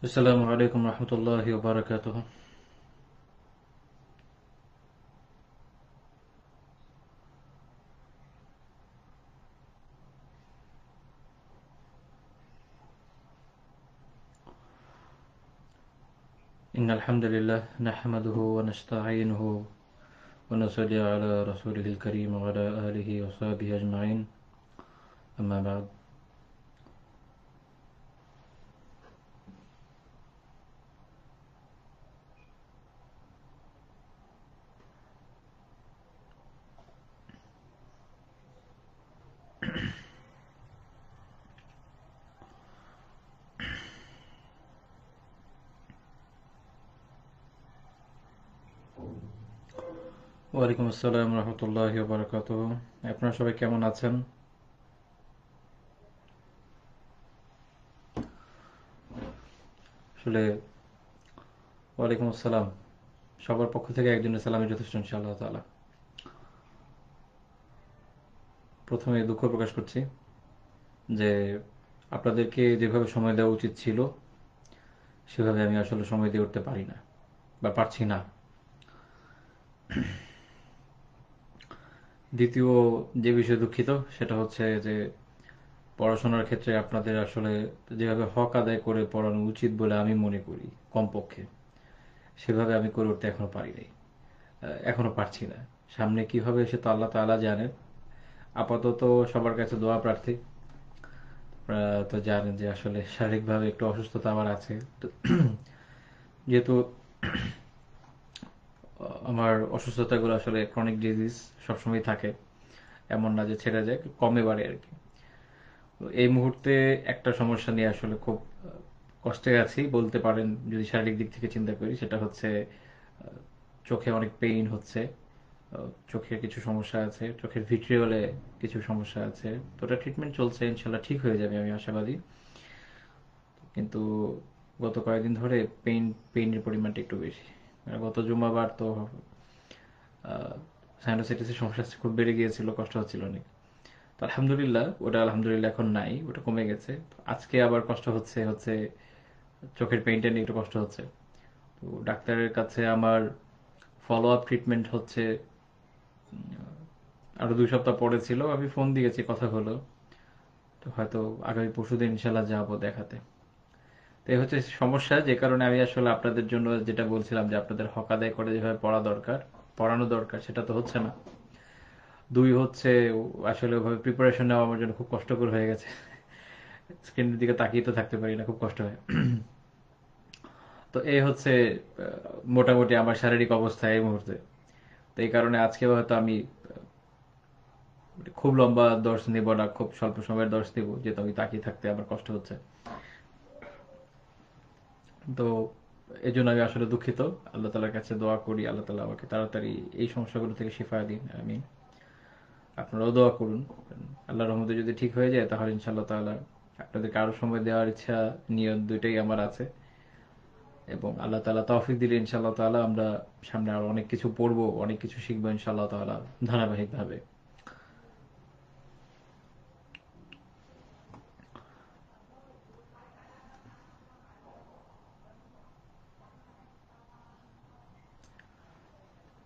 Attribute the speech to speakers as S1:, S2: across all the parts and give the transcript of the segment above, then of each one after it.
S1: السلام عليكم ورحمة الله وبركاته. إن الحمد لله نحمده ونستعينه ونصلي على رسوله الكريم وعلى آله وصحبه أجمعين. أما بعد. ওয়ালাইকুম আসসালাম রহমতুল্লাহি ওয়া বারাকাতুহু। আপনারা সবাই কেমন আছেন? আসলে ওয়ালাইকুম আসসালাম। সবার পক্ষ থেকে একজনের সালামই যথেষ্ট ইনশাআল্লাহ তাআলা। প্রথমে দুঃখ প্রকাশ করছি যে আপনাদেরকে যেভাবে সময় দেওয়া উচিত ছিল সেভাবে আমি আসলে সময় দিয়ে উঠতে পারি না বা পারছি না। দ্বিতীয় যে বিষয়ে দুঃখিত সেটা হচ্ছে যে পড়াশোনার ক্ষেত্রে আপনাদের আসলে যেভাবে হক আদায় করে পড়ানো উচিত বলে আমি মনে করি কমপক্ষে সেভাবে আমি করে উঠতে এখনো পারি নাই, এখনো পারছি না। সামনে কি হবে সে তো আল্লাহ তাআলা জানেন। আপাতত সবার কাছে দোয়া প্রার্থী। আপনারা তো জানেন যে আসলে শারীরিকভাবে একটু অসুস্থতা আমার আছে তো যেহেতু আমার অসুস্থতাগুলো আসলে ক্রনিক ডিজিজ সবসময় থাকে, এমন না যে ছেড়ে যায়, কমে বাড়ে আর কি। তো এই মুহূর্তে একটা সমস্যা নিয়ে আসলে খুব কষ্টে আছি বলতে পারেন, যদি শারীরিক দিক থেকে চিন্তা করি সেটা হচ্ছে চোখে অনেক পেইন হচ্ছে। চোখের কিছু সমস্যা আছে, চোখের ভিট্রিওলে কিছু সমস্যা আছে। তো ওটা ট্রিটমেন্ট চলছে, ইনশাল্লাহ ঠিক হয়ে যাবে, আমি আশাবাদী। কিন্তু গত কয়েকদিন ধরে পেইনের পরিমাণটা একটু বেশি। গত জুম্মাবার তো সাইনোসাইটিসের সমস্যা খুব বেড়ে গিয়েছিল, কষ্ট হচ্ছিল অনেক। তো আলহামদুলিল্লাহ ওটা আলহামদুলিল্লাহ এখন নাই, ওটা কমে গেছে। তো আজকে আবার কষ্ট হচ্ছে হচ্ছে চোখের পেইনটা নিয়ে একটু কষ্ট হচ্ছে। তো ডাক্তারের কাছে আমার ফলো আপ ট্রিটমেন্ট হচ্ছে আরো 2 সপ্তাহ পরে ছিল, আমি ফোন দিয়েছি, কথা হলো। তো হয়তো আগামী পরশুদিন ইনশাল্লাহ যাবো দেখাতে। তো এই হচ্ছে সমস্যা, যে কারণে আমি আসলে আপনাদের জন্য যেটা বলছিলাম যে আপনাদের হক আদায় করে যেভাবে পড়া দরকার, পড়ানো দরকার, সেটা তো হচ্ছে না। দুই হচ্ছে আসলে ওভাবে প্রিপারেশন নেওয়া আমার জন্য খুব কষ্টকর হয়ে গেছে। স্ক্রিনের দিকে তাকিয়ে তো থাকতে পারি না, খুব কষ্ট হয়। তো এই হচ্ছে মোটামুটি আমার শারীরিক অবস্থা এই মুহূর্তে। তো এই কারণে আজকে হয়তো আমি খুব লম্বা দর্শ নিব না, খুব স্বল্প সময়ের দর্শ নিব, যেহেতু আমি তাকিয়ে থাকতে আমার কষ্ট হচ্ছে। তো এই জন্য আমি আসলে দুঃখিত। আল্লাহ তালার কাছে দোয়া করি আল্লাহ তালা আমাকে তাড়াতাড়ি এই সমস্যাগুলো থেকে শিফা দিন, আমি। আপনারাও দোয়া করুন। আল্লাহর রহমতে যদি ঠিক হয়ে যায় তাহলে ইনশাআল্লাহ তাআলা আপনাদেরকে আরো সময় দেওয়ার ইচ্ছা, নিয়ত দুইটাই আমার আছে। এবং আল্লাহ তাআলা তৌফিক দিলে ইনশাআল্লাহ তাআলা আমরা সামনে আরো অনেক কিছু পড়বো, অনেক কিছু শিখবো ইনশাআল্লাহ তাআলা ধারাবাহিকভাবে।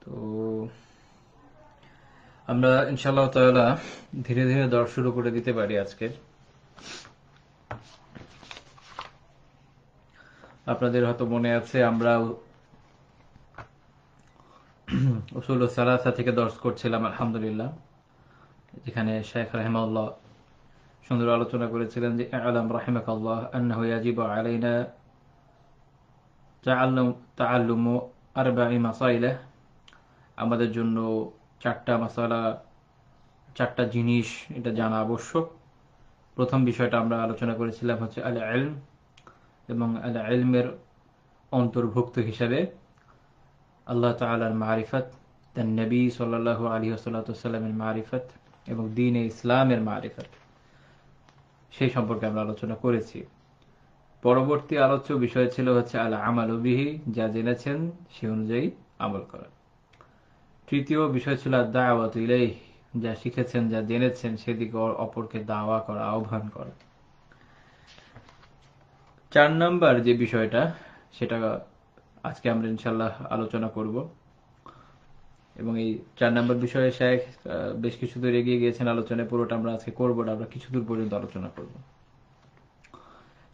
S1: তো আমরা ইনশাআল্লাহ তাআলা ধীরে ধীরে দর্শ শুরু করে দিতে পারি আজকের। আপনাদের হয়তো মনে আছে আমরা উসুল সালাসা থেকে দর্শ করছিলাম আলহামদুলিল্লাহ, যেখানে শেখ রাহিমাহুল্লাহ সুন্দর আলোচনা করেছিলেন যে আলাম রাহিমাকাল্লাহ আন্নাহু ইয়াজিবু আলাইনা তাআল্লুমু আরবাঈ মাসাইলা। আমাদের জন্য চারটা মাসালা, চারটা জিনিস এটা জানা আবশ্যক। প্রথম বিষয়টা আমরা আলোচনা করেছিলাম হচ্ছে আল ইলম, এবং আল ইলমের অন্তর্ভুক্ত হিসাবে আল্লাহ তাআলার মারিফত, তার নবী সাল্লাল্লাহু আলাইহি ওয়াসাল্লামের মারিফত এবং দ্বীন ইসলামের মারিফত, সেই সম্পর্কে আমরা আলোচনা করেছি। পরবর্তী আলোচ্য বিষয় ছিল হচ্ছে আল আমালু বিহি, যা জেনেছেন সে অনুযায়ী আমল করা। তৃতীয় বিষয় ছিল দাওয়াত ইলাইহি, যা শিখেছেন যা জেনেছেন সেদিকে অপরকে দাওয়া করা, আহ্বান করা। 4 নাম্বার যে বিষয়টা, সেটা আজকে আমরা ইনশাল্লাহ আলোচনা করব। এবং এই 4 নাম্বার বিষয়ে শেখ বেশ কিছু দূর এগিয়ে গিয়েছেন আলোচনায়। পুরোটা আমরা আজকে করবো না, আমরা কিছু দূর পর্যন্ত আলোচনা করব।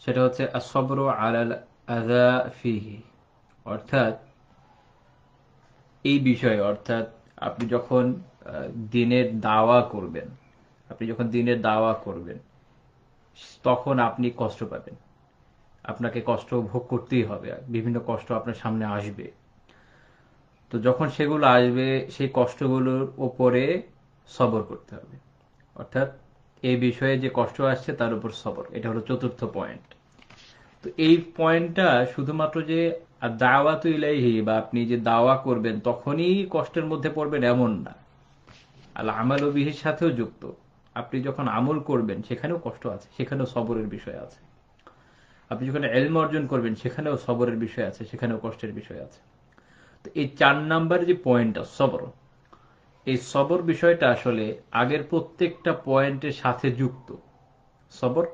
S1: সেটা হচ্ছে আসবরু আলাল আযা ফিহি, অর্থাৎ এই বিষয়ে, অর্থাৎ আপনি যখন দিনের দাওয়া করবেন, আপনি যখন দিনের দাওয়া করবেন তখন আপনি কষ্ট পাবেন, আপনাকে কষ্ট ভোগ করতেই হবে, বিভিন্ন কষ্ট আপনার সামনে আসবে। তো যখন সেগুলো আসবে সেই কষ্টগুলোর উপরে সবর করতে হবে, অর্থাৎ এই বিষয়ে যে কষ্ট আসছে তার উপর সবর, এটা হলো চতুর্থ পয়েন্ট। তো এই পয়েন্টটা শুধুমাত্র যে দাওয়াতু ইলাইহি বা আপনি যে দাওয়া করবেন তখনই কষ্টের মধ্যে পড়বেন এমন না, আল আমালু বিহির সাথেও যুক্ত। আপনি যখন আমল করবেন সেখানেও কষ্ট আছে, সেখানেও সবরের বিষয় আছে। আপনি যখন ইলম অর্জন করবেন সেখানেও সবরের বিষয় আছে, সেখানেও কষ্টের বিষয় আছে। তো এই 4 নাম্বার যে পয়েন্টটা সবর, এই সবর বিষয়টা আসলে আগের প্রত্যেকটা পয়েন্টের সাথে যুক্ত। সবর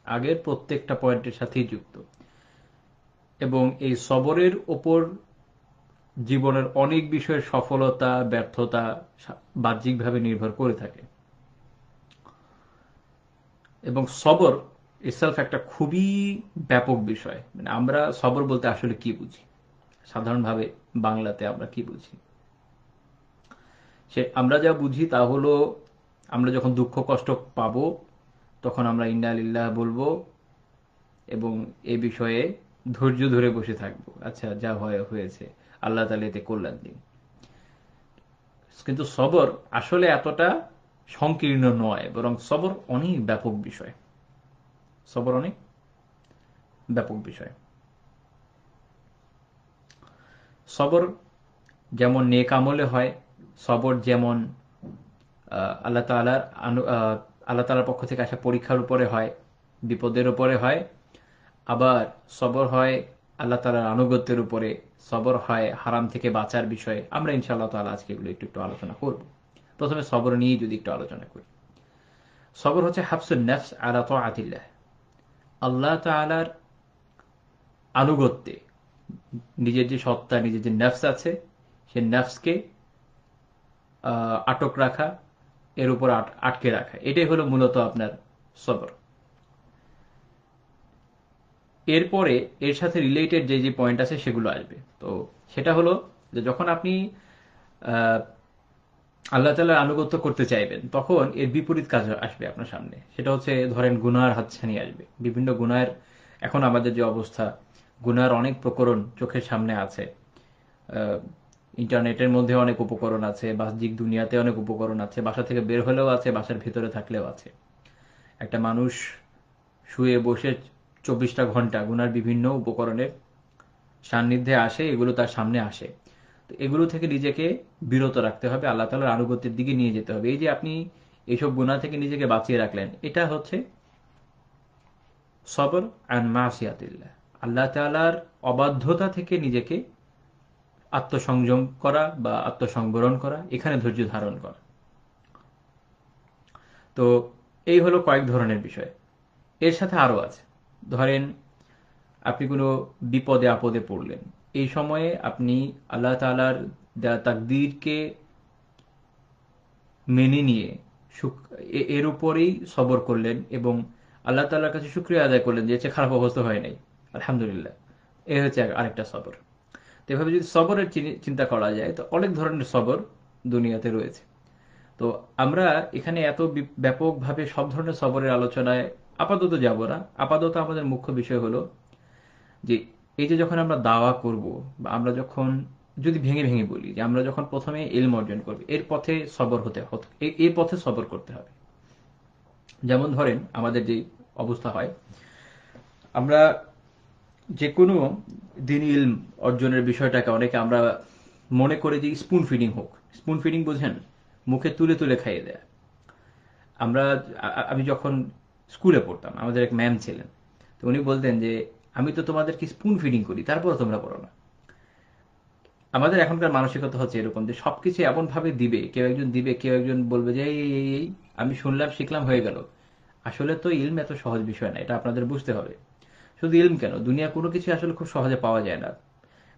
S1: আগের প্রত্যেকটা পয়েন্টের সাথেই যুক্ত, এবং এই সবরের ওপর জীবনের অনেক বিষয়ের সফলতা ব্যর্থতা বাহ্যিকভাবে নির্ভর করে থাকে। এবং সবর ইটসেলফ একটা খুবই ব্যাপক বিষয়। মানে আমরা সবর বলতে আসলে কি বুঝি, সাধারণভাবে বাংলাতে আমরা কি বুঝি? সে আমরা যা বুঝি তা হলো, আমরা যখন দুঃখ কষ্ট পাবো তখন আমরা ইন্না লিল্লাহ বলবো এবং এ বিষয়ে ধৈর্য ধরে বসে থাকবো, আচ্ছা যা হয় হয়েছে, আল্লাহ তাআলা এতে কল্যাণ দিন। কিন্তু সবর আসলে এতটা সংকীর্ণ নয়, বরং সবর অনেক ব্যাপক বিষয়। সবর অনেক ব্যাপক বিষয়। সবর যেমন নেক আমলে হয়, সবর যেমন আল্লাহ তাআলার আল্লাহ তাআলার পক্ষ থেকে আসা পরীক্ষার উপরে হয়, বিপদের উপরে হয়। আবার সবর হয় আল্লাহ তাআলার আনুগত্যের উপরে, সবর হয় হারাম থেকে বাঁচার বিষয়ে। আমরা ইনশাআল্লাহ তাআলা আজকে এগুলো একটু একটু আলোচনা করব। প্রথমে সবর নিয়ে যদি একটু আলোচনা করি, সবর হচ্ছে হাবসুন নাফস আলা তাআতিল্লাহ, আল্লাহ তাআলার আনুগত্যে নিজের যে সত্তা, নিজের যে নফস আছে, সে নফসকে আটক রাখা, এর উপর আটকে রাখা, এটাই হলো মূলত আপনার সবর। এরপরে এর সাথে রিলেটেড যে যে পয়েন্ট আছে সেগুলো আসবে। তো সেটা হলো যে যখন আপনি আহ, আল্লাহ তাআলার আনুগত্য করতে চাইবেন তখন এর বিপরীত কাজ আসবে আপনার সামনে। সেটা হচ্ছে ধরেন গুনার হাতছানি আসবে, বিভিন্ন গুনার। এখন আমাদের যে অবস্থা, গুনার অনেক প্রকরণ চোখের সামনে আছে। আহ, ইন্টারনেটের মধ্যে অনেক উপকরণ আছে, বাহ্যিক দুনিয়াতে অনেক উপকরণ আছে, বাসা থেকে বের হলেও আছে, বাসার ভিতরে থাকলেও আছে। একটা মানুষ শুয়ে বসে 24টা ঘন্টা গুনার বিভিন্ন উপকরণের সান্নিধ্যে আসে, এগুলো তার সামনে আসে। তো এগুলো থেকে নিজেকে বিরত রাখতে হবে, আল্লাহ তাআলার আনুগত্যের দিকে নিয়ে যেতে হবে। এই যে আপনি এইসব গুনাহ থেকে নিজেকে বাঁচিয়ে রাখলেন, এটা হচ্ছে সবর আন মাসিয়াতিল্লাহ, আল্লাহ তাআলার অবাধ্যতা থেকে নিজেকে আত্মসংযম করা বা আত্মসংবরণ করা, এখানে ধৈর্য ধারণ করা। তো এই হলো কয়েক ধরনের বিষয়। এর সাথে আরো আছে, ধরেন আপনি কোনো বিপদে আপদে পড়লেন, এই সময়ে আপনি আল্লাহ তাআলার দেয়া তাকদীরকে মেনে নিয়ে এর উপরেই সবর করলেন এবং আল্লাহ তাআলার কাছে শুকরিয়া আদায় করলেন যে এর চেয়ে খারাপ অবস্থা হয় নাই, আলহামদুলিল্লাহ। এ হচ্ছে আরেকটা সবর। তো এভাবে যদি সবরের চিন্তা করা যায় তো অনেক ধরনের সবর দুনিয়াতে রয়েছে। তো আমরা এখানে এত ব্যাপকভাবে সব ধরনের সবরের আলোচনায় আপাতত যাব না। আপাতত আমাদের মুখ্য বিষয় হলো যে এই যে যখন আমরা দাওয়া করব, বা আমরা যখন, যদি ভেঙে ভেঙে বলি, যে আমরা যখন প্রথমে ইলম অর্জন করব, এর পথে সবর এর পথে সবর করতে হবে। যেমন ধরেন আমাদের যে অবস্থা হয়, আমরা যে কোনো দিনই ইলম অর্জনের বিষয়টাকে অনেকে আমরা মনে করে যে স্পুন ফিডিং হোক। স্পুন ফিডিং বোঝেন? মুখে তুলে তুলে খাইয়ে দেয়া। আমরা আমি যখন স্কুলে পড়তাম, আমাদের এক ম্যাম ছিলেন, তো উনি বলতেন যে আমি তো তোমাদেরকে স্পুন ফিডিং করি, তারপরে তোমরা পড়ো না। আমাদের এখনকার মানসিকতা হচ্ছে এরকম যে সবকিছু এমন ভাবে দিবে, কেউ একজন দিবে, কেউ একজন বলবে যে এই এই এই এই, আমি শুনলাম শিখলাম হয়ে গেল। আসলে তো ইলম এত সহজ বিষয় না, এটা আপনাদের বুঝতে হবে। শুধু ইলম কেন, দুনিয়া কোনো কিছু আসলে খুব সহজে পাওয়া যায় না।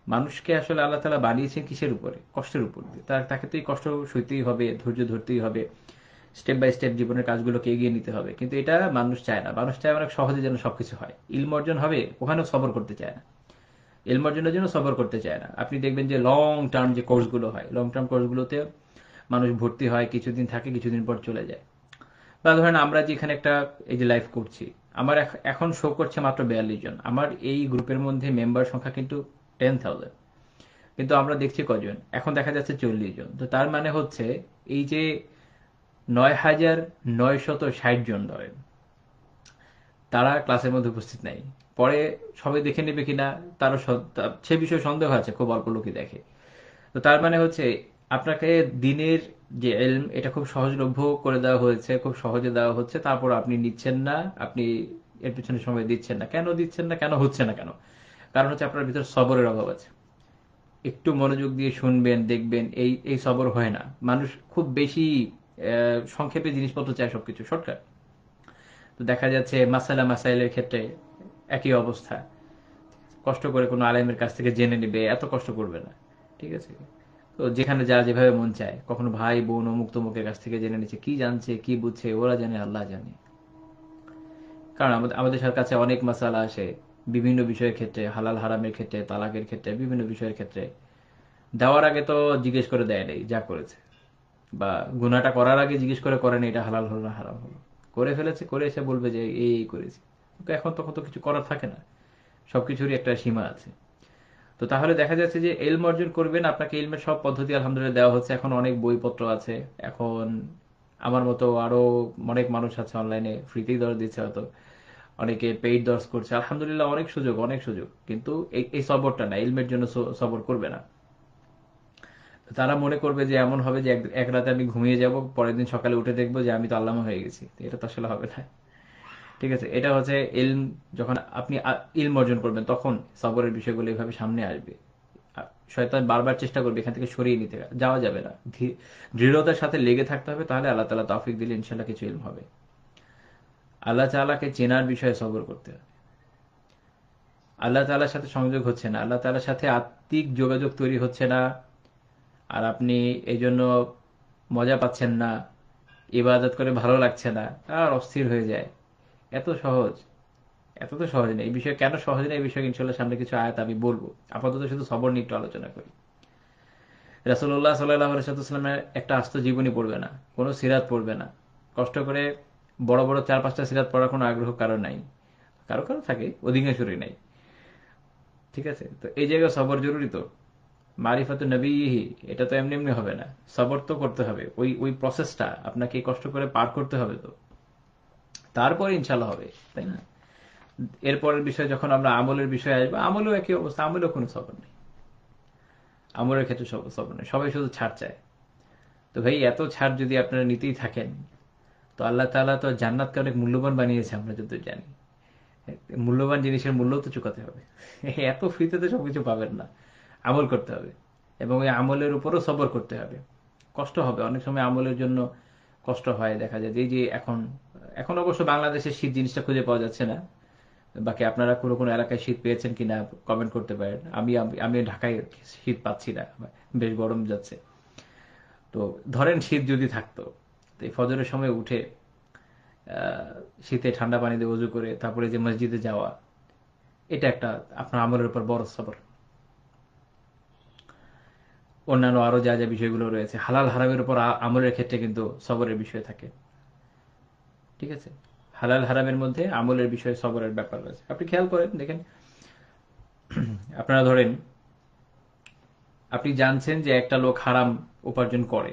S1: মানুষকে আসলে আল্লাহ তাআলা বানিয়েছেন কিসের উপরে? কষ্টের উপর দিয়ে। তাকে তো এই কষ্ট সইতেই হবে, ধৈর্য ধরতেই হবে, স্টেপ বাই স্টেপ জীবনের কাজগুলোকে এগিয়ে নিতে হবে। কিন্তু এটা মানুষ চায় না। মানুষ চায় অনেক সহজে যেন সবকিছু হয়। ইলম অর্জন হবে, ওখানেও সবর করতে চায় না। ইলম অর্জনের জন্য সবর করতে চায় না। আপনি দেখবেন যে লং টার্ম যে কোর্সগুলো হয়, লং টার্ম কোর্সগুলোতে মানুষ ভর্তি হয়, কিছুদিন থাকে, কিছুদিন পর চলে যায়। বা ধরেন আমরা যে এখানে একটা এই যে লাইভ করছি, আমার এখন শো করছে মাত্র 42 জন। আমার এই গ্রুপের মধ্যে মেম্বার সংখ্যা কিন্তু 10,000, কিন্তু আমরা দেখছি কজন, এখন দেখা যাচ্ছে 40 জন। তো তার মানে হচ্ছে এই যে 9,960 জন ধরেন, তারা ক্লাসের মধ্যে উপস্থিত নাই। পরে সবাই দেখে নেবে কিনা তারও সে বিষয়ে সন্দেহ আছে, খুব অল্প লোকই দেখে। তো তার মানে হচ্ছে আপনাকে দিনের যে এলম, এটা খুব সহজলভ্য করে দেওয়া হয়েছে, খুব সহজে দেওয়া হচ্ছে, তারপর আপনি নিচ্ছেন না, আপনি এর পিছনে সময় দিচ্ছেন না। কেন দিচ্ছেন না, কেন হচ্ছে না কেন? কারণ হচ্ছে আপনার ভিতর সবরের অভাব আছে। একটু মনোযোগ দিয়ে শুনবেন, দেখবেন, এই এই সবর হয় না। মানুষ খুব বেশি সংক্ষেপে জিনিসপত্র চায়, সবকিছু শর্টকাট। তো দেখা যাচ্ছে মাসালা মাসাইলের ক্ষেত্রে একই অবস্থা। কষ্ট করে কোনো আলেমের কাছ থেকে জেনে নেবে, এত কষ্ট করবে না। ঠিক আছে? তো যেখানে যার যেভাবে মন চায়, কখনো ভাই বোন অমুক তমুকের কাছ থেকে জেনে নিচ্ছে, কি জানছে কি বুঝছে ওরা জানে, আল্লাহ জানে। কারণ আমাদের কাছে অনেক মাসালা আসে বিভিন্ন বিষয়ের ক্ষেত্রে, হালাল হারামের ক্ষেত্রে, তালাকের ক্ষেত্রে, বিভিন্ন বিষয়ের ক্ষেত্রে। দেওয়ার আগে তো জিজ্ঞেস করে দেয় নাই, যা করেছে। বা গুনাহটা করার আগে জিজ্ঞেস করে করেন এটা হালাল হলো না হারাম হলো। করে ফেলেছে, করে এসে বলবে যে এই করেছি। তো এখন তখন তো কিছু করার থাকে না, সবকিছুরই একটা সীমা আছে। তো তাহলে দেখা যাচ্ছে যে এলম অর্জন করবেন, আপনাকে ইলমের সব পদ্ধতি আলহামদুলিল্লাহ দেওয়া হচ্ছে। এখন অনেক বইপত্র আছে। এখন আমার মতো আরো অনেক মানুষ আছে অনলাইনে ফ্রিতেই দর্শ দিচ্ছে, হয়তো অনেকে পেইড দর্শ করছে। আলহামদুলিল্লাহ অনেক সুযোগ, অনেক সুযোগ। কিন্তু এই সবরটা না, ইলমের জন্য সবর করবে না। তারা মনে করবে যে এমন হবে যে এক রাতে আমি ঘুমিয়ে যাব, পরের দিন সকালে উঠে দেখবো যে আমি তো আল্লামা হয়ে গেছি। তো এটা তো আসলে হবে না। ঠিক আছে? এটা হচ্ছে ইলম। যখন আপনি ইলম অর্জন করবেন, তখন সবরের বিষয়গুলো এইভাবে সামনে আসবে। শয়তান বারবার চেষ্টা করবে এখান থেকে সরিয়ে নিতে, যাওয়া যাবে না। দৃঢ়তার সাথে লেগে থাকতে হবে, তাহলে আল্লাহ তাআলা তৌফিক দিলে ইনশাআল্লাহ কিছু ইলম হবে। আল্লাহ তাআলাকে চেনার বিষয়ে সবর করতে হবে। আল্লাহ তাআলার সাথে সংযোগ হচ্ছে না, আল্লাহ তাআলার সাথে আত্মিক যোগাযোগ তৈরি হচ্ছে না, আর আপনি এই জন্য মজা পাচ্ছেন না, ইবাদত করে ভালো লাগছে না, আর অস্থির হয়ে যায়। এত সহজ? এত তো সহজ না। এই বিষয়ে কেন সহজ না, এই বিষয়ে ইনশাল্লাহ সামনে কিছু আয়াত আমি বলবো। আপাতত শুধু সবর নিয়ে একটু আলোচনা করি। রাসূলুল্লাহ সাল্লাল্লাহু আলাইহি ওয়াসাল্লামের একটা আস্ত জীবনী পড়বে না, কোনো সিরাত পড়বে না। কষ্ট করে বড় বড় 4-5টা সিরাত পড়ার কোনো আগ্রহ কারো নাই। কারো কারো থাকে, অধিকাংশেরই নাই। ঠিক আছে? তো এই জায়গায় সবর জরুরি তো। মারিফাতু নবীহি, এটা তো এমনি এমনি হবে না। সবর তো করতে হবে, ওই ওই প্রসেসটা আপনাকে কষ্ট করে পার করতে হবে। তো তারপর ইনশাল্লাহ হবে, তাই না? এরপরের বিষয় যখন আমরা আমলের বিষয়ে আসবো, আমলেও একই অবস্থা, আমলেও কোনো সবর নেই। আমলের ক্ষেত্রে সবর নেই, সবাই শুধু ছাড় চায়। তো ভাই, এত ছাড় যদি আপনারা নিতেই থাকেন, তো আল্লাহ তাআলা তো জান্নাতকে অনেক মূল্যবান বানিয়েছে, আমরা যত জানি। মূল্যবান জিনিসের মূল্য তো চুকাতে হবে। এত ফ্রিতে তো সবকিছু পাবেন না, আমল করতে হবে। এবং এই আমলের উপরও সবর করতে হবে। কষ্ট হবে অনেক সময়, আমলের জন্য কষ্ট হয়। দেখা যায় যে এই যে এখন এখন অবশ্য বাংলাদেশের শীত জিনিসটা খুঁজে পাওয়া যাচ্ছে না। বাকি আপনারা কোনো কোনো এলাকায় শীত পেয়েছেন কিনা কমেন্ট করতে পারেন। আমি আমি ঢাকায় শীত পাচ্ছি না, বেশ গরম যাচ্ছে। তো ধরেন শীত যদি থাকতো, তো এই ফজরের সময় উঠে শীতে ঠান্ডা পানি দিয়ে ওযু করে তারপরে যে মসজিদে যাওয়া, এটা একটা আপনার আমলের উপর বড় সবর। অন্যান্য আরো যা যা বিষয়গুলো রয়েছে হালাল হারামের উপর আমলের ক্ষেত্রে কিন্তু সবরের বিষয় থাকে। ঠিক আছে? হালাল হারামের মধ্যে আমলের বিষয়ে সবরের ব্যাপার রয়েছে। আপনি খেয়াল করেন, দেখেন, আপনারা ধরেন আপনি জানছেন যে একটা লোক হারাম উপার্জন করে,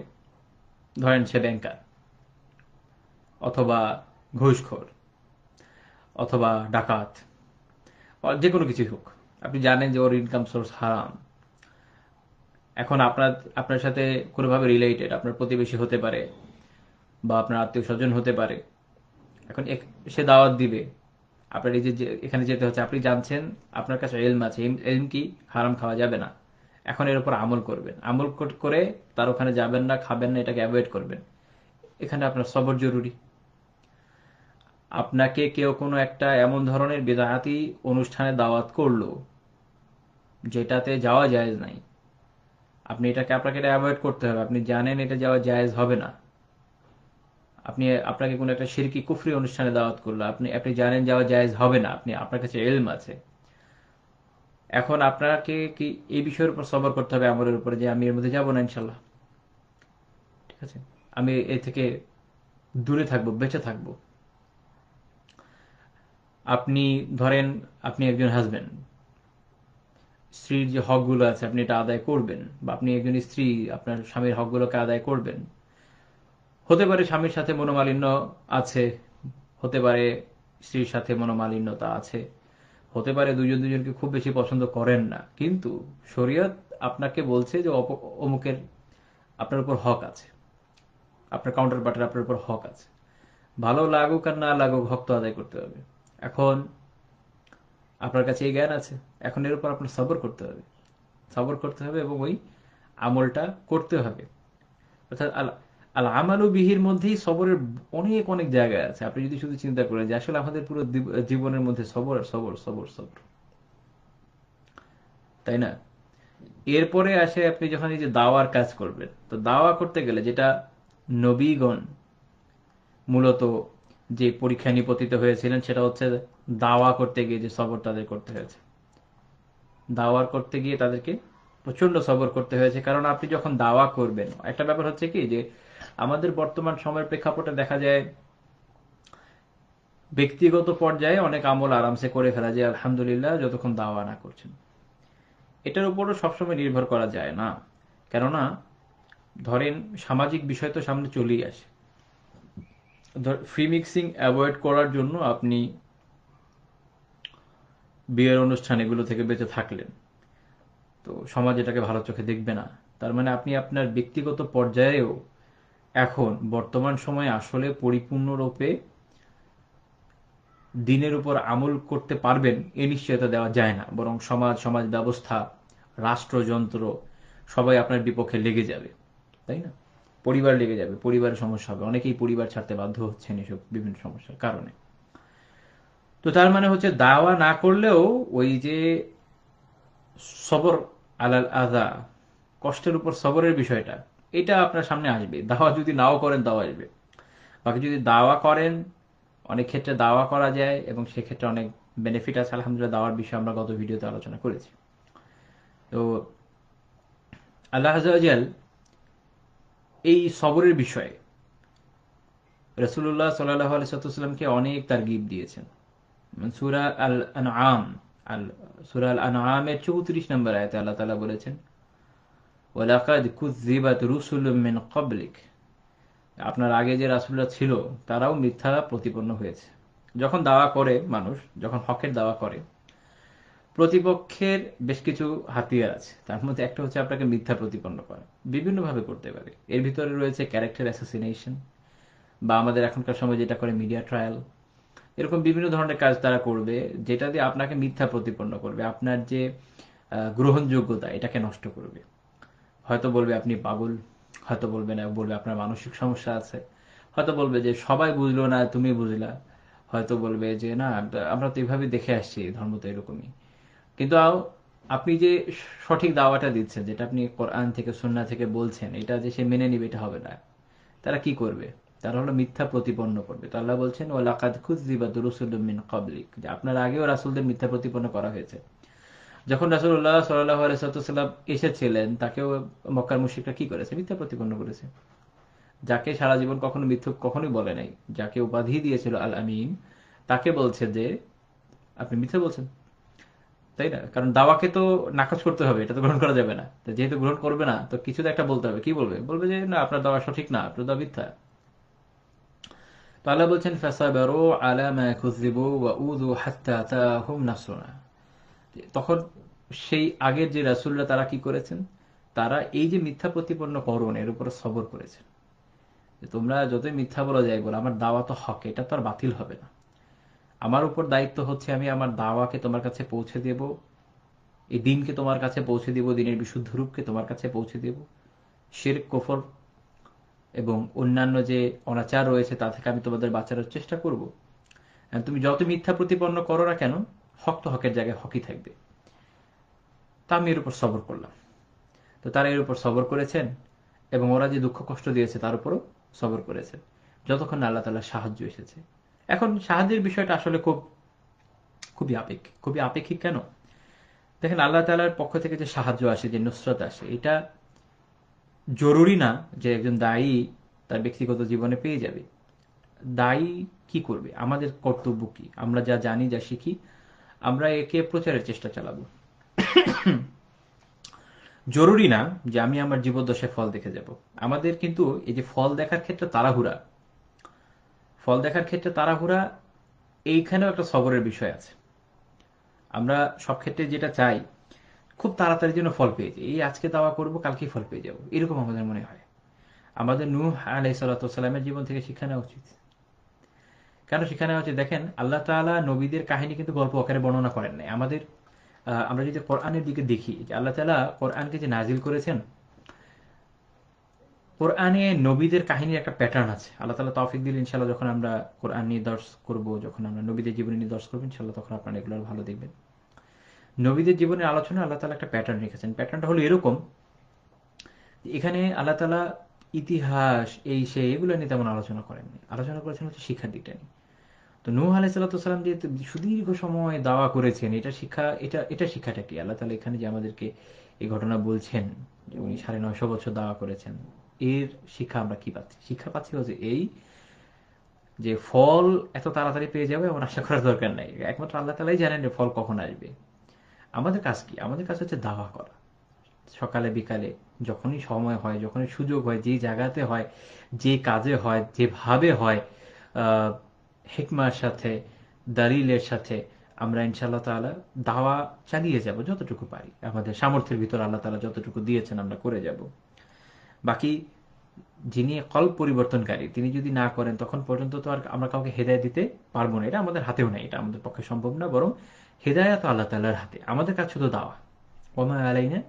S1: ধরেন সে ব্যাংকার, অথবা ঘুষখোর, অথবা ডাকাত, যে কোনো কিছুই হোক। আপনি জানেন যে ওর ইনকাম সোর্স হারাম। এখন আপনার আপনার সাথে কোনোভাবে রিলেটেড, আপনার প্রতিবেশী হতে পারে, বা আপনার আত্মীয় স্বজন হতে পারে। এখন সে দাওয়াত দিবে, আপনার এই যে এখানে যেতে হচ্ছে, আপনি জানছেন, আপনার কাছে এলম আছে, এলম কি হারাম খাওয়া যাবে না। এখন এর উপর আমল করবেন, আমল করে তার ওখানে যাবেন না, খাবেন না, এটাকে অ্যাভয়েড করবেন। এখানে আপনার সবর জরুরি। আপনাকে কেউ কোনো একটা এমন ধরনের বিদআতি অনুষ্ঠানে দাওয়াত করলো যেটাতে যাওয়া জায়েজ নাই, আপনাকে এটা অ্যাভয়েড করতে হবে। আপনি জানেন এটা যাওয়া জায়েজ হবে না। আপনাকে কোনো একটা শিরকি কুফরি অনুষ্ঠানে দাওয়াত করলো, আপনি জানেন যাওয়া জায়েজ হবে না, আপনার কাছে ইলম আছে। এখন আপনাকে কি এই বিষয়ের উপর সবর করতে হবে, আমলের উপরে, যে আমি এর মধ্যে যাবো না ইনশাল্লাহ, ঠিক আছে, আমি এ থেকে দূরে থাকবো, বেঁচে থাকবো। আপনি ধরেন আপনি একজন হাজবেন্ড, স্ত্রীর যে হকগুলো আছে আপনি এটা আদায় করবেন, বা আপনি একজন স্ত্রী আপনার স্বামীর হকগুলোকে আদায় করবেন। হতে পারে স্বামীর সাথে মনোমালিন্য আছে, হতে পারে স্ত্রীর সাথে মনোমালিন্যতা আছে, হতে পারে দুজন দুজনকে খুব বেশি পছন্দ করেন না, কিন্তু শরীয়ত আপনাকে বলছে যে অমুকের আপনার উপর হক আছে, আপনার কাউন্টার পার্টের আপনার উপর হক আছে। ভালো লাগুক আর না লাগুক, হক তো আদায় করতে হবে। এখন আপনার কাছে এই জ্ঞান আছে, এখন এর উপর আপনার সবর করতে হবে, সবর করতে হবে এবং ওই আমলটা করতে হবে। অর্থাৎ আল আল আমালু বিহির মধ্যেই সবরের অনেক অনেক জায়গায় আছে। আপনি যদি শুধু চিন্তা করেন যে আসলে আমাদের পুরো জীবনের মধ্যে সবর আর সবর, সবর, সবর, তাই না? এরপরে আসে আপনি যখন এই যে দাওয়ার কাজ করবেন, তো দাওয়া করতে গেলে যেটা নবীগণ মূলত যে পরীক্ষায় নিপতিত হয়েছিলেন সেটা হচ্ছে দাওয়া করতে গিয়ে যে সবর তাদের করতে হয়েছে। দাওয়ার করতে গিয়ে তাদেরকে প্রচন্ড সবর করতে হয়েছে। কারণ আপনি যখন দাওয়া করবেন, একটা ব্যাপার হচ্ছে কি যে আমাদের বর্তমান সময়ের প্রেক্ষাপটে দেখা যায় ব্যক্তিগত পর্যায়ে অনেক আমল আরামসে করে ফেলা যায় আলহামদুলিল্লাহ, যতক্ষণ দাওয়া না করছেন। এটার উপরও সবসময় নির্ভর করা যায় না, কেননা ধরেন সামাজিক বিষয় তো সামনে চলেই আসে। ফ্রি মিক্সিং অ্যাভয়েড করার জন্য আপনি বিয়ের অনুষ্ঠান এগুলো থেকে বেঁচে থাকলেন, তো সমাজ এটাকে ভালো চোখে দেখবে না। তার মানে আপনি আপনার ব্যক্তিগত পর্যায়েও এখন বর্তমান সময়ে আসলে পরিপূর্ণরূপে দিনের উপর আমল করতে পারবেন এ নিশ্চয়তা দেওয়া যায় না, বরং সমাজ ব্যবস্থা, রাষ্ট্রযন্ত্র সবাই আপনার বিপক্ষে লেগে যাবে, তাই না? পরিবার লেগে যাবে, পরিবারের সমস্যা হবে, অনেকেই পরিবার ছাড়তে বাধ্য হচ্ছেন এসব বিভিন্ন সমস্যার কারণে। তো তার মানে হচ্ছে দাওয়া না করলেও ওই যে সবর আলাল আযা, কষ্টের উপর সবরের বিষয়টা, এটা আপনার সামনে আসবে। দাওয়া যদি নাও করেন তাও আসবে। বাকি যদি দাওয়া করেন, অনেক ক্ষেত্রে দাওয়া করা যায় এবং সেক্ষেত্রে অনেক বেনিফিট আছে আলহামদুলিল্লাহ। দাওয়ার বিষয়ে আমরা গত ভিডিওতে আলোচনা করেছি। তো আল্লাহ আযজা ওয়া জাল এই সবরের বিষয়ে রাসূলুল্লাহ সাল্লাল্লাহু আলাইহি ওয়াসাল্লামকে অনেক তারগিব দিয়েছেন। সূরা আল আনআম, সূরা আল আনআমের 34 নম্বর আয়াতে আল্লাহ তাআলা বলেছেন, ওয়ালাকাদ কুযযিবাত রুসুলুম মিন ক্বাবলিক, আপনার আগে যে রাসূলরা ছিল তারাও মিথ্যা প্রতিপন্ন হয়েছে। যখন দাওয়া করে মানুষ, যখন হকের দাওয়া করে, প্রতিপক্ষের বেশ কিছু হাতিয়ার আছে, তার মধ্যে একটা হচ্ছে আপনাকে মিথ্যা প্রতিপন্ন করা। বিভিন্নভাবে করতে পারে, এর ভিতরে রয়েছে ক্যারেক্টার অ্যাসাসিনেশন, বা আমাদের এখনকার সময় যেটা করে মিডিয়া ট্রায়াল। এরকম বিভিন্ন ধরনের কাজ তারা করবে যেটা দিয়ে আপনাকে মিথ্যা প্রতিপন্ন করবে, আপনার যে গ্রহণযোগ্যতা এটাকে নষ্ট করবে। হয়তো বলবে আপনি পাগল, হয়তো বলবে আপনার মানসিক সমস্যা আছে, হয়তো বলবে যে সবাই বুঝলো না তুমি বুঝলা, হয়তো বলবে যে না আমরা তো এইভাবে দেখে আসছি, ধর্ম তো এরকমই। কিন্তু আপনি যে সঠিক দাওয়াটা দিচ্ছেন, যেটা আপনি কোরআন থেকে সুন্নাহ থেকে বলছেন, এটা যে সে মেনে নিবে এটা হবে না। তারা কি করবে? তারা হলো মিথ্যা প্রতিপন্ন করবে। তো আল্লাহ বলছেন ওয়ালাকাদ কুযযিবাত রুসুলুম মিন ক্বাবলিক, যে আপনার আগেও রাসূলদের মিথ্যা প্রতিপন্ন করা হয়েছে। যখন রাসূলুল্লাহ সাল্লাল্লাহু আলাইহি ওয়াসাল্লাম এসেছিলেন, তাকেও মক্কার মুশরিকরা কি করেছে? মিথ্যা প্রতিপন্ন করেছে। যাকে সারা জীবন কখনো মিথ্যুক কখনোই বলে নাই, যাকে উপাধি দিয়েছিল আল আমিন, তাকে বলছে যে আপনি মিথ্যা বলছেন, তাই না? কারণ দাওয়াকে তো নাকচ করতে হবে, এটা তো গ্রহণ করা যাবে না। তো যেহেতু গ্রহণ করবে না, তো কিছু তো একটা বলতে হবে। কি বলবে? বলবে যে না আপনার দাওয়া সঠিক না, আপনার দাওয়া মিথ্যা। তো আল্লাহ বলছেন ফাসাবারু আলা মা কুযযিবু ওয়া উযু হাত্তা আতাহুম নাসরুনা। তখন সেই আগের যে রাসূলরা তারা কি করেছেন? তারা এই যে মিথ্যা প্রতিপন্ন করণ এর উপর সবর করেছেন। যে তোমরা যতই মিথ্যা বলা যায় বলো, আমার দাওয়া তো হক, এটা তো আর বাতিল হবে না। আমার উপর দায়িত্ব হচ্ছে আমি আমার দাওয়াকে তোমার কাছে পৌঁছে দেব, এই দিনকে তোমার কাছে পৌঁছে দেব, দিনের বিশুদ্ধ রূপকে তোমার কাছে পৌঁছে দেব। শিরক, কুফর এবং অন্যান্য যে অনাচার রয়েছে তা থেকে আমি তোমাদের বাঁচানোর চেষ্টা করব। তুমি যত মিথ্যা প্রতিপন্ন করো না কেন, হক তো হকের জায়গায় হকই থাকবে। তা আমি এর উপর সবর করলাম। তো তারা এর উপর সবর করেছেন, এবং ওরা যে দুঃখ কষ্ট দিয়েছে তার উপরও সবর করেছেন, যতক্ষণ না আল্লাহ তাআলার সাহায্য এসেছে। এখন সাহায্যের বিষয়টা আসলে খুবই আপেক্ষিক। খুবই আপেক্ষিক কেন? দেখেন, আল্লাহ তাআলার পক্ষ থেকে যে সাহায্য আসে, যে নুসরত আসে, এটা জরুরি না যে একজন দায়ী তার ব্যক্তিগত জীবনে পেয়ে যাবে। দায়ী কি করবে? আমাদের কর্তব্য কি? আমরা যা জানি, যা শিখি, আমরা একে প্রচারের চেষ্টা চালাবো। জরুরি না যে আমি আমার জীবদ্দশায় ফল দেখে যাব। আমাদের কিন্তু এই যে ফল দেখার ক্ষেত্রে তাড়াহুড়া, ফল দেখার ক্ষেত্রে তাড়াহুড়া, এইখানেও একটা সবরের বিষয় আছে। আমরা সব ক্ষেত্রে যেটা চাই, খুব তাড়াতাড়ি যেন ফল পেয়ে যাই, এই আজকে দাওয়া করব কালকেই ফল পেয়ে যাব, এরকম আমাদের মনে হয়। আমাদের নূহ আলাইহিস সালামের জীবন থেকে শিক্ষা নেওয়া উচিত। কেন শিক্ষা নেওয়া উচিত? দেখেন, আল্লাহ তাআলা নবীদের কাহিনী কিন্তু গল্প আকারে বর্ণনা করেন নাই। আমাদের আমরা যদি কোরআনের দিকে দেখি, যে আল্লাহ তাআলা কোরআনকে যে নাজিল করেছেন, কোরআনে নবীদের কাহিনীর একটা প্যাটার্ন আছে। আল্লাহ তাআলা তৌফিক দিলে ইনশাআল্লাহ যখন আমরা কোরআন নিয়ে দর্শ করব, যখন আমরা নবীদের জীবনী নিয়ে দর্শ করব, ইনশাআল্লাহ তখন আপনারা এগুলো ভালো দেখবেন। নবীদের জীবনের আলোচনা আল্লাহ তাআলা একটা প্যাটার্ন রেখেছেন। প্যাটার্নটা হলো এরকম, এখানে আল্লাহ তাআলা ইতিহাস, এই সেই এগুলো নিয়ে তেমন আলোচনা করেননি। আলোচনা করেছেন হচ্ছে শিক্ষার দিকটা নিয়ে। তো নূহ আলাইহিস সালাম যে সুদীর্ঘ সময় দাওয়া করেছেন, এটা শিক্ষাটা কি? আল্লাহ তাআলা এখানে যে আমাদেরকে এই ঘটনা বলছেন যে উনি ৯৫০ বছর দাওয়া করেছেন, এর শিক্ষা আমরা কি পাচ্ছি? শিক্ষা পাচ্ছি হচ্ছে এই, যে ফল এত তাড়াতাড়ি পেয়ে যাবে এমন আশা করার দরকার নাই। একমাত্র আল্লাহ তাআলাই জানেন যে ফল কখন আসবে। আমাদের কাজ কি? আমাদের কাজ হচ্ছে দাওয়া করা। সকালে বিকালে যখনই সময় হয়, যখনই সুযোগ হয়, যে জায়গাতে হয়, যে কাজে হয়, যেভাবে হয়, আহ, হিকমার সাথে, দালিলের সাথে আমরা ইনশাআল্লাহ তাআলা দাওয়া চালিয়ে যাব যতটুকু পারি। আমাদের সামর্থ্যের ভিতর আল্লাহ তাআলা যতটুকু দিয়েছেন আমরা করে যাব। বাকি যিনি কল্প পরিবর্তনকারী, তিনি যদি না করেন, তখন পর্যন্ত তো আর আমরা কাউকে হেদায়েত দিতে পারবো না। এটা আমাদের হাতেও নাই, এটা আমাদের পক্ষে সম্ভব না। বরং হেদায়েত আল্লাহ তাআলার হাতে, আমাদের কাজ শুধু দাওয়া। ওমা আলাইনা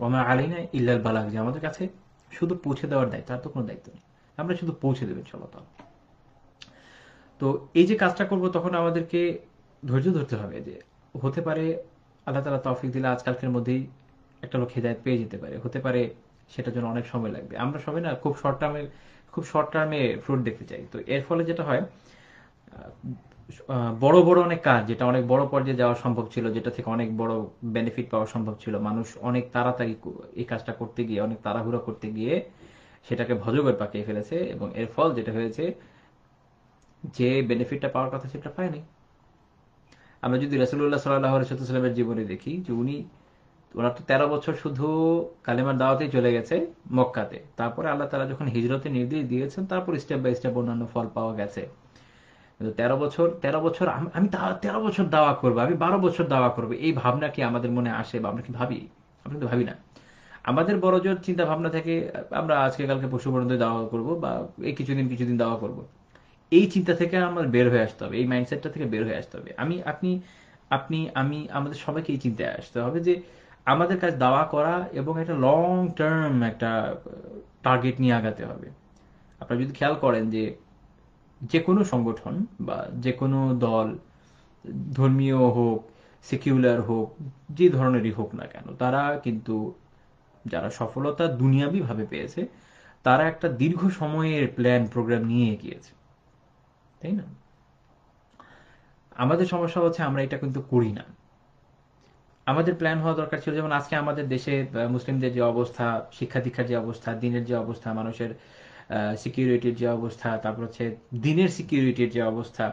S1: ওমা আলাইনা ইল্লাল বালাগ, যে আমাদের কাছে শুধু পৌঁছে দেওয়ার দায়িত্ব, আর তো কোনো দায়িত্ব নেই। আমরা শুধু পৌঁছে দেবেন ইনশাআল্লাহ তাআলা। তো এই যে কাজটা করব, তখন আমাদেরকে ধৈর্য ধরতে হবে। যে হতে পারে আল্লাহ তাআলা তৌফিক দিলে আজকালকের মধ্যেই একটা লোক হেদায়েত পেয়ে যেতে পারে, হতে পারে সেটার জন্য অনেক সময় লাগবে। আমরা সবাই না খুব শর্ট টার্মে ফ্রুট দেখতে চাই। তো এর ফলে যেটা হয়, বড় বড় অনেক কাজ, যেটা অনেক বড় পর্যায়ে যাওয়া সম্ভব ছিল, যেটা থেকে অনেক বড় বেনিফিট পাওয়া সম্ভব ছিল, মানুষ অনেক তাড়াতাড়ি এই কাজটা করতে গিয়ে, অনেক তাড়াহুড়ো করতে গিয়ে সেটাকে ভজগর পাকিয়ে ফেলেছে, এবং এর ফল যেটা হয়েছে, যে বেনিফিটটা পাওয়ার কথা সেটা পায়নি। আমরা যদি রাসূলুল্লাহ সাল্লাল্লাহু আলাইহি ওয়াসাল্লামের জীবনে দেখি, যে ওনার তো ১৩ বছর শুধু কালেমার দাওয়াতেই চলে গেছে মক্কাতে। তারপরে আল্লাহ তাআলা যখন হিজরতের নির্দেশ দিয়েছেন, তারপর স্টেপ বাই স্টেপ অন্যান্য ফল পাওয়া গেছে। কিন্তু ১৩ বছর আমি ১৩ বছর দাওয়া করবো, আমি ১২ বছর দাওয়া করবো, এই ভাবনা কি আমাদের মনে আসে? বা আমরা কি ভাবি? আমরা কিন্তু ভাবি না। আমাদের বড় জোর চিন্তা ভাবনা থেকে আমরা আজকে কালকে পরশু পর্যন্ত দাওয়া করব, বা এই কিছুদিন দাওয়া করব, এই চিন্তা থেকে আমার বের হয়ে আসতে হবে, এই মাইন্ডসেটটা থেকে বের হয়ে আসতে হবে। আমি, আপনি, আমি, আমাদের সবাইকে এই চিন্তায় আসতে হবে যে আমাদের কাজ দাওয়া করা, এবং একটা লং টার্ম একটা টার্গেট নিয়ে আগাতে হবে। আপনারা যদি খেয়াল করেন যে যে কোনো সংগঠন বা যে কোনো দল, ধর্মীয় হোক, সেকুলার হোক, যে ধরনেরই হোক না কেন, তারা কিন্তু যারা সফলতা দুনিয়াবি ভাবে পেয়েছে, তারা একটা দীর্ঘ সময়ের প্ল্যান প্রোগ্রাম নিয়ে এগিয়েছে, তাই না? আমাদের সমস্যা হচ্ছে আমরা এটা কিন্তু করি না। আমাদের প্ল্যান হওয়া দরকার ছিল, যেমন আজকে আমাদের দেশে মুসলিমদের যে অবস্থা, শিক্ষা দীক্ষার যে অবস্থা, দিনের যে অবস্থা, মানুষের সিকিউরিটির যে অবস্থা, তারপর হচ্ছে দিনের সিকিউরিটির যে অবস্থা,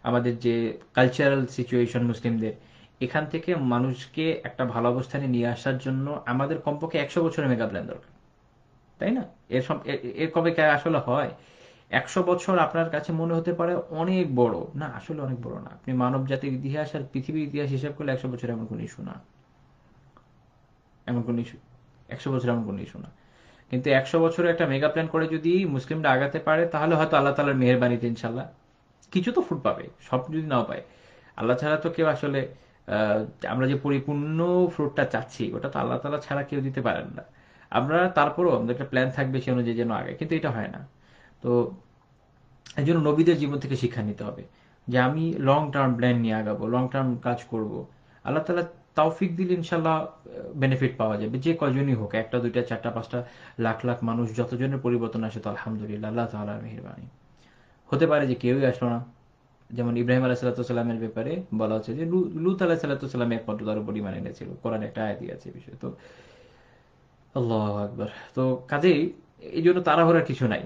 S1: আমাদের যে কালচারাল সিচুয়েশন মুসলিমদের, এখান থেকে মানুষকে একটা ভালো অবস্থানে নিয়ে আসার জন্য আমাদের কমপক্ষে ১০০ বছরের মেগা প্ল্যান দরকার, তাই না? এর কবে কে আসলে হয়? ১০০ বছর আপনার কাছে মনে হতে পারে অনেক বড়, না আসলে অনেক বড় না। আপনি মানব জাতির ইতিহাস আর পৃথিবীর ইতিহাস হিসাব করলে ১০০ বছর এমন কোন ইস্যু না, এমন কোন ইস্যু, ১০০ বছর এমন কোন ইস্যু না। কিন্তু ১০০ বছরে একটা মেগা প্ল্যান করে যদি মুসলিমরা আগাতে পারে, তাহলে হয়তো আল্লাহ তাআলার মেহেরবানিতে ইনশাল্লাহ কিছু তো ফুট পাবে, সব যদি নাও পায়। আল্লাহ ছাড়া তো কেউ আসলে, আহ, আমরা যে পরিপূর্ণ ফ্রুটটা চাচ্ছি, ওটা তো আল্লাহ তাআলা ছাড়া কেউ দিতে পারেন না। আমরা তারপরও আমাদের একটা প্ল্যান থাকবে সে অনুযায়ী যেন আগে, কিন্তু এটা হয় না। তো এই জন্য নবীদের জীবন থেকে শিক্ষা নিতে হবে যে আমি লং টার্ম প্ল্যান নিয়ে আগাবো, লং টার্ম কাজ করব। আল্লাহ তালা তৌফিক দিলে ইনশাল্লাহ বেনিফিট পাওয়া যাবে, যে কজনই হোক, একটা দুইটা চারটা পাঁচটা লাখ লাখ মানুষ যতজনের পরিবর্তন আসে তো আলহামদুলিল্লাহ, আল্লাহ তাআলার মেহেরবানি। হতে পারে যে কেউই আসলো না, যেমন ইব্রাহিম আলাইহিসসালামের ব্যাপারে বলা হচ্ছে যে লুত আলাইহিসসালাম একমাত্র তার উপর ঈমান এনেছিল, কোরআনে একটা আয়াতই আছে এই বিষয়ে। তো আল্লাহু আকবার। তো কাজেই এই জন্য তাড়াহুড়ার কিছু নাই,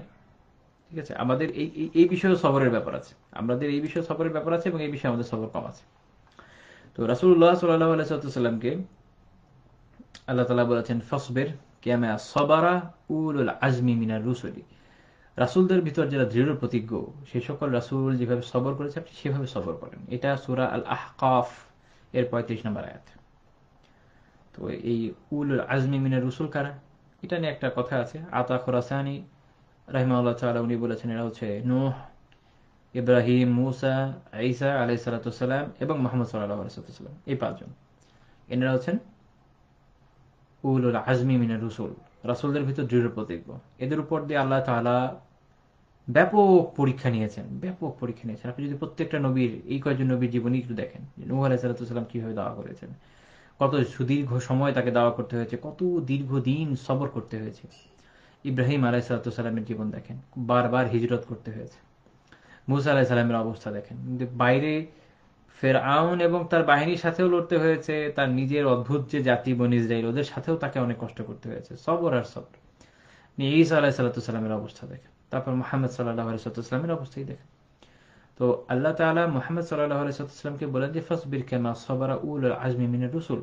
S1: ঠিক আছে। আমাদের এই এই বিষয়ে সবরের ব্যাপার আছে, আমাদের এই বিষয়ে সবরের ব্যাপার আছে, এবং এই বিষয়ে আমাদের সবর কম আছে। তো রাসূলুল্লাহ সাল্লাল্লাহু আলাইহি ওয়াসাল্লামকে আল্লাহ তাআলা বলেছেন ফসবির কামা সাবারা উলুল আজমি মিনার রুসুলি। রাসূলদের ভিতর যারা দৃঢ় প্রতিজ্ঞ, সেই সকল রাসূল যেভাবে সবর করেছে আপনি সেভাবে সবর করেন। এটা সূরা আল আহকাফ এর 35 নম্বর আয়াত। তো এই উলুল আজমি মিনার রুসুল কারা, এটা নিয়ে একটা কথা আছে। আতা খুরাসানি রাহিমাহুল্লাহ তাআলা উনি বলেছেন এরা হচ্ছে নূহ, ইব্রাহিম, মুসা, ঈসা আলাইহিস সালাতু সালাম এবং মুহাম্মদ সাল্লাল্লাহু আলাইহি ওয়াসাল্লাম, এই পাঁচজন। এনারা হচ্ছেন উলুল আজমি মিনার রুসুল, রাসূলদের ভিতর দৃঢ় প্রতিজ্ঞ। এদের উপর দিয়ে আল্লাহ তাআলা ব্যাপক পরীক্ষা নিয়েছেন, ব্যাপক পরীক্ষা নিয়েছেন। আপনি যদি প্রত্যেকটা নবীর, এই কয়েকজন নবীর জীবনী একটু দেখেন, নূহ আলাইহিস সালাতু সালাম কিভাবে দাওয়া করেছেন, কত সুদীর্ঘ সময় তাকে দাওয়া করতে হয়েছে, কত দীর্ঘদিন সবর করতে হয়েছে। ইব্রাহিম আলাইহিস সালাতু সালামের জীবন দেখেন, বারবার হিজরত করতে হয়েছে। মুসা আলাইহিস সালামের অবস্থা দেখেন, কিন্তু বাইরে ফেরআউন এবং তার বাহিনীর সাথেও লড়তে হয়েছে, তার নিজের অদ্ভুত যে জাতি বনী ইসরাইল ওদের সাথেও তাকে অনেক কষ্ট করতে হয়েছে, সবর আর সবর। ঈসা আলাইহিস সালাতু সালামের অবস্থা দেখেন, তারপর মুহাম্মদ সাল্লাল্লাহু আলাইহি ওয়াসাল্লামের অবস্থাই দেখেন। তো আল্লাহ তাআলা মুহাম্মদ সাল্লাল্লাহু আলাইহি ওয়াসাল্লামকে বলেন যে ফাসবির কামা সাবারা উলুল আজমি মিনার রুসুল।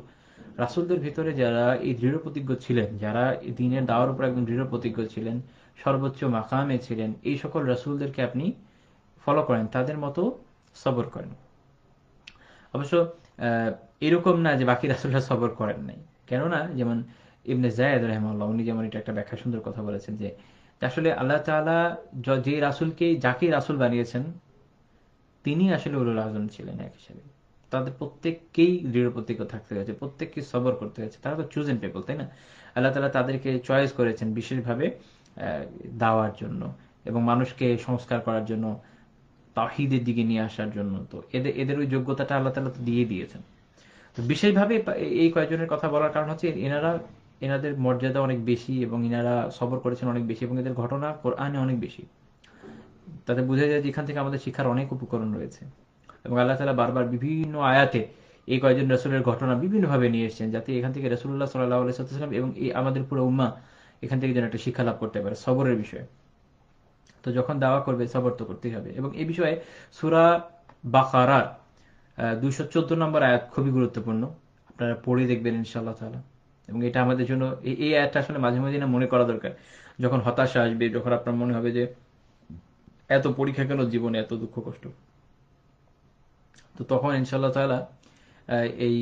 S1: রাসূলদের ভিতরে যারা এই দৃঢ় প্রতিজ্ঞ ছিলেন, যারা এই দ্বীনের দাওয়ার উপর একদম দৃঢ় প্রতিজ্ঞ ছিলেন, সর্বোচ্চ মাকামে ছিলেন, এই সকল রাসূলদেরকে আপনি ফলো করেন, তাদের মতো সবর করেন। অবশ্য এরকম না যে বাকি রাসূলরা সবর করেন নাই, কেননা যেমন ইবনে যায়েদ রাহিমাহুল্লাহ উনি যেমন এটা একটা ব্যাখ্যা সুন্দর কথা বলেছেন যে আসলে আল্লাহ তাআলা যে রাসূলকে যাকে রাসূল বানিয়েছেন তিনি আসলে উলুল আজম ছিলেন এক হিসেবে। তাদের প্রত্যেককেই দৃঢ় প্রতিজ্ঞ থাকতে হয়েছে, প্রত্যেককে সবর করতে হয়েছে, তারা তো চুজেন পিপল, তাই না? আল্লাহ তাআলা তাদেরকে চয়েস করেছেন বিশেষভাবে দাওয়ার জন্য এবং মানুষকে সংস্কার করার জন্য, তাওহীদের দিকে নিয়ে আসার জন্য। তো এদের এদের ওই যোগ্যতাটা আল্লাহ তাআলা তো দিয়ে দিয়েছেন। তো বিশেষভাবে এই কয়েকজনের কথা বলার কারণ হচ্ছে এনাদের মর্যাদা অনেক বেশি এবং এনারা সবর করেছেন অনেক বেশি এবং এদের ঘটনা কোরআনে অনেক বেশি। তাতে বোঝা যায় যে এখান থেকে আমাদের শিক্ষার অনেক উপকরণ রয়েছে। এবং আল্লাহ তাআলা বারবার বিভিন্ন আয়াতে এই কয়েকজন রাসূলের ঘটনা বিভিন্নভাবে নিয়ে এসেছেন, যাতে এখান থেকে রাসূলুল্লাহ সাল্লাল্লাহু আলাইহি ওয়াসাল্লাম এবং এই আমাদের পুরো উম্মাহ এখান থেকে যেন একটা শিক্ষা লাভ করতে পারে সবরের বিষয়ে। তো যখন দাওয়া করবে সবর তো করতেই হবে। এবং এই বিষয়ে সূরা বাকারার 214 নম্বর আয়াত খুবই গুরুত্বপূর্ণ, আপনারা পড়ে দেখবেন ইনশাআল্লাহ তাআলা। এবং এটা আমাদের জন্য এই আয়াতটা আসলে মাঝে মাঝে না মনে করা দরকার, যখন হতাশা আসবে, যখন আপনার মনে হবে যে এত পরীক্ষা কেন জীবনে, এত দুঃখ কষ্ট, তো তখন ইনশাআল্লাহ তাআলা এই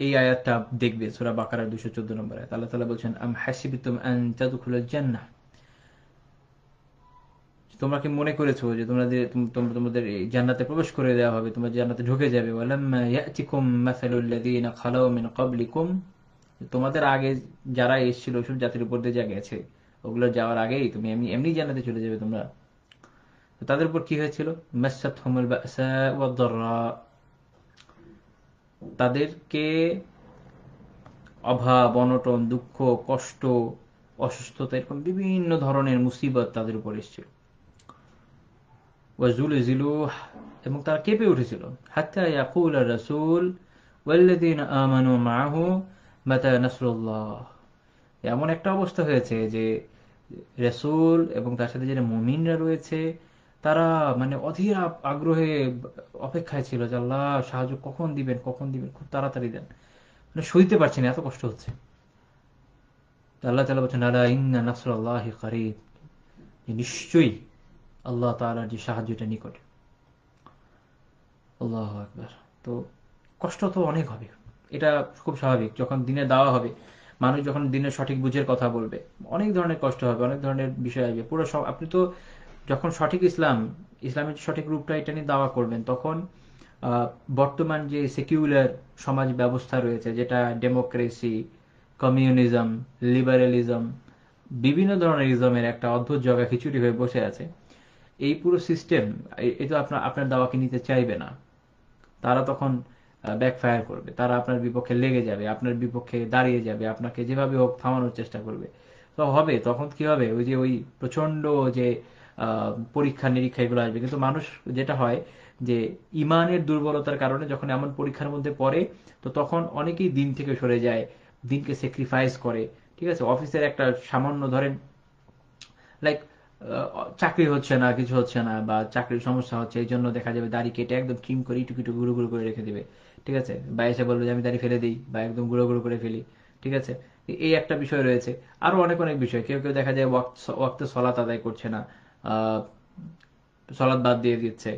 S1: এই আয়াতটা দেখবে, সূরা বাকারার 214 নম্বর আয়াত। আল্লাহ তাআলা বলছেন আম হাসিবতুম আন তাদখুলুল জান্নাহ, তোমরা কি মনে করেছো যে তোমাদের এই জান্নাতে প্রবেশ করে দেওয়া হবে, তোমরা জান্নাতে ঢুকে যাবে। ওয়ালাম্মা ইয়াতিকুম মাসালুল লাযীনা খালাউ মিন ক্বাবলিকুম, তোমাদের আগে যারা এসেছিল ওসব জাতির উপর দিয়ে যা গেছে, ওগুলো যাওয়ার আগেই তুমি এমনি এমনি জান্নাতে চলে যাবে তোমরা। তো তাদের উপর কি হয়েছিল? মাসসাতহুমুল বাসা ওয়াদ দাররা, তাদেরকে অভাব, অনটন, দুঃখ, কষ্ট, অসুস্থতা, এরকম বিভিন্ন ধরনের মুসিবত তাদের উপর এসেছিল। ওয়াজুলজিলু, এবং তারা কেঁপে উঠেছিল। হাত্তা ইয়াকুল রাসূল ওয়াল্লাযীনা আমানু মাআহু মাতা নাসরুল্লাহ, এমন একটা অবস্থা হয়েছে যে রাসূল এবং তার সাথে যারা মুমিনরা রয়েছে তারা মানে অধীর আগ্রহে অপেক্ষায় ছিল যে আল্লাহ সাহায্য কখন দিবেন, কখন দিবেন, খুব তাড়াতাড়ি দেন, মানে সইতে পারছি না, এত কষ্ট হচ্ছে। তো আল্লাহ তাআলা বলেছেন আলা ইন্না নাসরাল্লাহি করিব, নিশ্চয়ই আল্লাহ তাআলার যে সাহায্যটা নিকটে। আল্লাহু আকবার। তো কষ্ট তো অনেক হবে, এটা খুব স্বাভাবিক। যখন দিনে দাওয়া হবে, মানুষ যখন দিনের সঠিক বুঝের কথা বলবে, অনেক ধরনের কষ্ট হবে, অনেক ধরনের বিষয় আসবে। পুরো সব আপনি তো যখন সঠিক ইসলামের সঠিক রূপটা এটা নিয়ে দাওয়া করবেন, তখন বর্তমান যে সেকুলার সমাজ ব্যবস্থা রয়েছে, যেটা ডেমোক্রেসি, কমিউনিজম, লিবারেলিজম, বিভিন্ন ধরনের ইজমের একটা অদ্ভুত জগা খিচুড়ি হয়ে বসে আছে, এই পুরো সিস্টেম এই তো আপনার আপনার দাওয়াকে নিতে চাইবে না। তারা তখন ব্যাকফায়ার করবে, তারা আপনার বিপক্ষে লেগে যাবে, আপনার বিপক্ষে দাঁড়িয়ে যাবে, আপনাকে যেভাবে হোক থামানোর চেষ্টা করবে। তো হবে তখন কি হবে, ওই যে ওই প্রচন্ড যে পরীক্ষা নিরীক্ষা এগুলো আসবে। কিন্তু মানুষ যেটা হয় যে ইমানের দুর্বলতার কারণে যখন এমন পরীক্ষার মধ্যে পড়ে, তো তখন অনেকেই দিন থেকে সরে যায়, দিনকে স্যাক্রিফাইস করে। ঠিক আছে, অফিসের একটা সামান্য ধরেন লাইক চাকরি হচ্ছে না, কিছু হচ্ছে না, বা চাকরির সমস্যা হচ্ছে, এই জন্য দেখা যাবে দাড়ি কেটে একদম ট্রিম করে ইটু কিটু গুঁড়ো গুঁড়ো করে রেখে দিবে। ঠিক আছে, বা এসে বলবে যে আমি দাড়ি ফেলে দিই বা একদম গুঁড়ো গুঁড়ো করে ফেলি। ঠিক আছে, এই একটা বিষয় রয়েছে। আরো অনেক অনেক বিষয়, কেউ কেউ দেখা যায় ওয়াক্তে সলাত আদায় করছে না, আহ সলাত বাদ দিয়ে দিচ্ছে,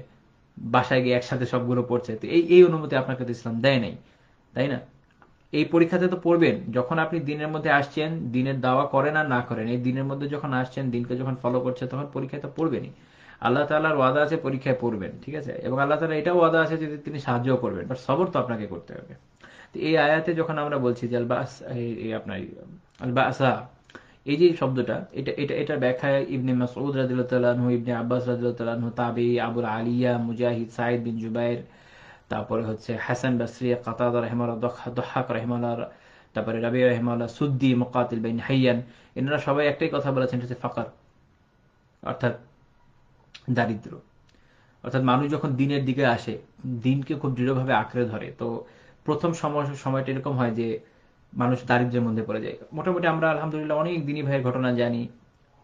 S1: বাসায় গিয়ে একসাথে সবগুলো পড়ছে। তো এই এই অনুমতি আপনাকে তো ইসলাম দেয় নাই, তাই না? এই পরীক্ষাতে তো পড়বেন, যখন আপনি দিনের মধ্যে আসছেন, দিনের দাওয়া করেন আর না করেন, এই দিনের মধ্যে যখন আসছেন, দিনকে যখন ফলো করছে, তখন পরীক্ষায় তো পড়বেনই। আল্লাহ তাআলার ওয়াদা আছে পরীক্ষায় পড়বেন, ঠিক আছে, এবং আল্লাহ তাআলা এটাও ওয়াদা আছে যদি তিনি সাহায্য করবেন, বাট সবর তো আপনাকে করতে হবে। তো এই আয়াতে যখন আমরা বলছি যে আলবাস, এই আপনার আলবাসা, এই যে শব্দটা, এটার ব্যাখ্যায় ইবনে মাসউদ রাদিয়াল্লাহু তাআলা আনহু, ইবনে আব্বাস রাদিয়াল্লাহু তাআলা আনহু, তাবেঈ আবুল আলিয়া, মুজাহিদ, সাঈদ বিন জুবাইর, তারপরে হচ্ছে হাসান বাসরি, কাতাদা রাহিমাহুল্লাহ, দহাক রাহিমাহুল্লাহ, তারপরে রাবি রাহিমাহুল্লাহ, সুদ্দি, মুকাতিল বিন হাইয়ান, এনারা সবাই একটাই কথা বলেছেন, এটা হচ্ছে ফাকার, অর্থাৎ দারিদ্র। অর্থাৎ মানুষ যখন দিনের দিকে আসে, দিনকে খুব দৃঢ়ভাবে আঁকড়ে ধরে, তো প্রথম সময়টা এরকম হয় যে মানুষ দারিদ্র্যের মধ্যে পড়ে যায়। মোটামুটি আমরা আলহামদুলিল্লাহ অনেক দিনী ভাইয়ের ঘটনা জানি,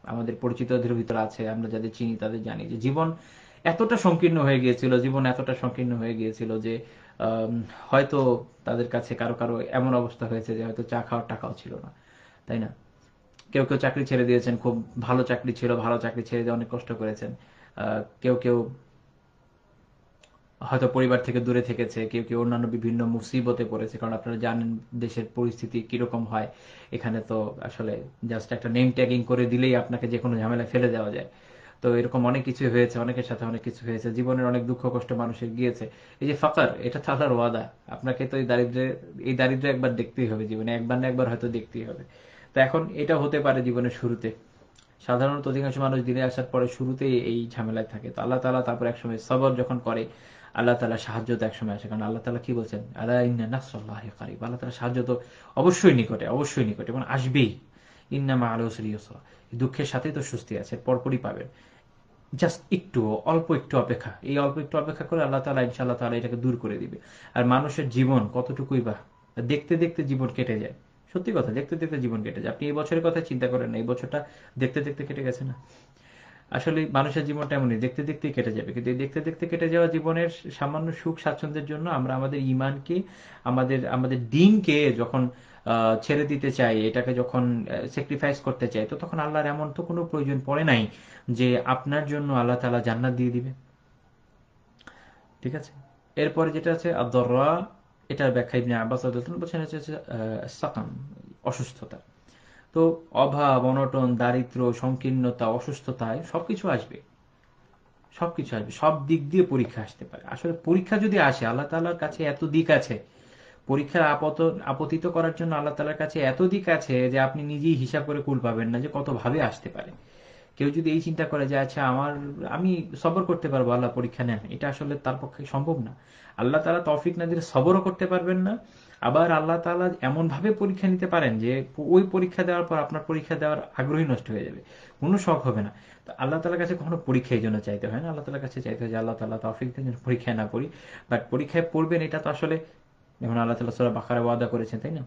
S1: আমাদের পরিচিতদের ভিতরে আছে, আমরা যাদের চিনি তাদের জানি যে জীবন এতটা সংকীর্ণ হয়ে গিয়েছিল, জীবন এতটা সংকীর্ণ হয়ে গিয়েছিল যে হয়তো তাদের কাছে কারো কারো এমন অবস্থা হয়েছে যে হয়তো চা খাওয়ার টাকাও ছিল না, তাই না? কেউ কেউ চাকরি ছেড়ে দিয়েছেন, খুব ভালো চাকরি ছিল, ভালো চাকরি ছেড়ে দিয়ে অনেক কষ্ট করেছেন। কেউ কেউ হয়তো পরিবার থেকে দূরে থেকেছে, কেউ কেউ অন্যান্য বিভিন্ন মুসিবতে পড়েছে, কারণ আপনারা জানেন দেশের পরিস্থিতি কিরকম হয়। এখানে তো আসলে জাস্ট একটা নেম ট্যাগিং করে দিলেই আপনাকে যে কোনো ঝামেলায় ফেলে দেওয়া যায়। তো এরকম অনেক কিছু হয়েছে, অনেকের সাথে অনেক কিছু হয়েছে, জীবনের অনেক দুঃখ কষ্ট মানুষের গিয়েছে। এই যে ফাকার, এটা তো আল্লাহর ওয়াদা। আপনাকে তো এই দারিদ্র্য একবার দেখতেই হবে জীবনে, একবার না একবার হয়তো দেখতেই হবে। তো এখন এটা হতে পারে জীবনের শুরুতে, সাধারণত অধিকাংশ মানুষ দিনে আসার পরে শুরুতেই এই ঝামেলায় থাকে। তো আল্লাহ তাআলা তারপর একসময় সবর যখন করে, আল্লাহ তাআলা সাহায্য তো একসময় আসে, কারণ আল্লাহ তাআলা কি বলছেন, আলা ইন্না নাসরাল্লাহি কারীব, আল্লাহ তাআলা সাহায্য তো অবশ্যই নিকটে, অবশ্যই নিকটে, এবং আসবেই। ইন্না মাআল উসরি ইউসরা, দুঃখের সাথেই তো স্বস্তি আছে, পরপরই পাবেন। জাস্ট একটু, অল্প একটু অপেক্ষা, এই অল্প একটু অপেক্ষা করে আল্লাহ তাআলা ইনশাআল্লাহ তাআলা এটাকে দূর করে দিবে। আর মানুষের জীবন কতটুকুই বা, দেখতে দেখতে জীবন কেটে যায়। সত্যি কথা, দেখতে দেখতে জীবন কেটে যায়। আপনি এই বছরের কথা চিন্তা করেন না, এই বছরটা দেখতে দেখতে কেটে গেছে না? আসলে মানুষের জীবনটা এমনই, দেখতে দেখতেই কেটে যাবে। কিন্তু এই দেখতে দেখতে কেটে যাওয়া জীবনের সামান্য সুখ স্বাচ্ছন্দ্যের জন্য আমরা আমাদের ইমানকে, আমাদের আমাদের দিনকে যখন ছেড়ে দিতে চাই, এটাকে যখন স্যাক্রিফাইস করতে চাই, তো তখন আল্লাহর এমন তো কোনো প্রয়োজন পড়ে নাই যে আপনার জন্য আল্লাহ তাআলা জান্নাত দিয়ে দিবে। ঠিক আছে, এরপরে যেটা আছে আদ-দাররা, এটার ব্যাখ্যা ইবনে আব্বাস রাদিয়াল্লাহু আনহু বলছেন হচ্ছে সাকাম, অসুস্থতা। তো অভাব, অনটন, দারিদ্র্য, সংকীর্ণতা, অসুস্থতায় সবকিছু আসবে, সবকিছু আসবে, সব দিক দিয়ে পরীক্ষা আসতে পারে। আসলে পরীক্ষা যদি আসে, আল্লাহ তাআলার কাছে এত দিক আছে, পরীক্ষার আপতিত করার জন্য আল্লাহ তাআলার কাছে এত দিক আছে যে আপনি নিজেই হিসাব করে কুল পাবেন না যে কত ভাবে আসতে পারে। কেউ যদি এই চিন্তা করে যে আচ্ছা আমি সবর করতে পারবো, আল্লাহ পরীক্ষা নেন, এটা আসলে তার পক্ষে সম্ভব না। আল্লাহ তাআলা তৌফিক না দিলে সবরও করতে পারবেন না। আবার আল্লাহ তাআলা এমন ভাবে পরীক্ষা নিতে পারেন যে ওই পরীক্ষা দেওয়ার পর আপনার পরীক্ষা দেওয়ার আগ্রহী নষ্ট হয়ে যাবে, কোনো শখ হবে না। তো আল্লাহ তাআলার কাছে কখনো পরীক্ষা এই জন্য চাইতে হয় না, আল্লাহ তাআলার কাছে চাইতে হয় যে আল্লাহ তাআলা তৌফিক দেন যেন পরীক্ষায় না পড়ি। বাট পরীক্ষায় পড়বেন, এটা তো আসলে যেমন আল্লাহ তাআলা সূরা বাকারায় ওয়াদা করেছেন, তাই না?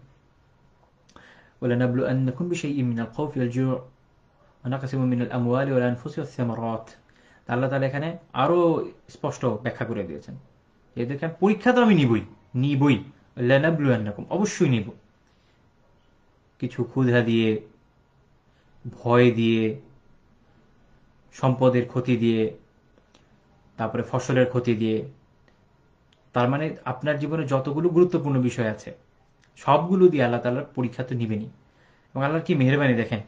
S1: ওয়ালানাবলুআন্নাকুম বিশাইইম মিনাল খাউফি ওয়াল জু' ওয়া নাকসিম মিনাল আমওয়ালি ওয়াল আনফুসি ওয়াস সামারাত। আল্লাহ তাআলা এখানে আরো স্পষ্ট ব্যাখ্যা করে দিয়েছেন, এদেরকে পরীক্ষা তো আমি নিবই, নিবই, লানাবলুআন্নাকুম, অবশ্যই নিব। কিছু ক্ষুধা দিয়ে, ভয় দিয়ে, সম্পদের ক্ষতি দিয়ে, তারপরে ফসলের ক্ষতি দিয়ে, তার মানে আপনার জীবনে যতগুলো গুরুত্বপূর্ণ বিষয় আছে সবগুলো দিয়ে আল্লাহ তাআলার পরীক্ষা তো নিবেনই। এবং আল্লাহর কি মেহেরবানি দেখেন,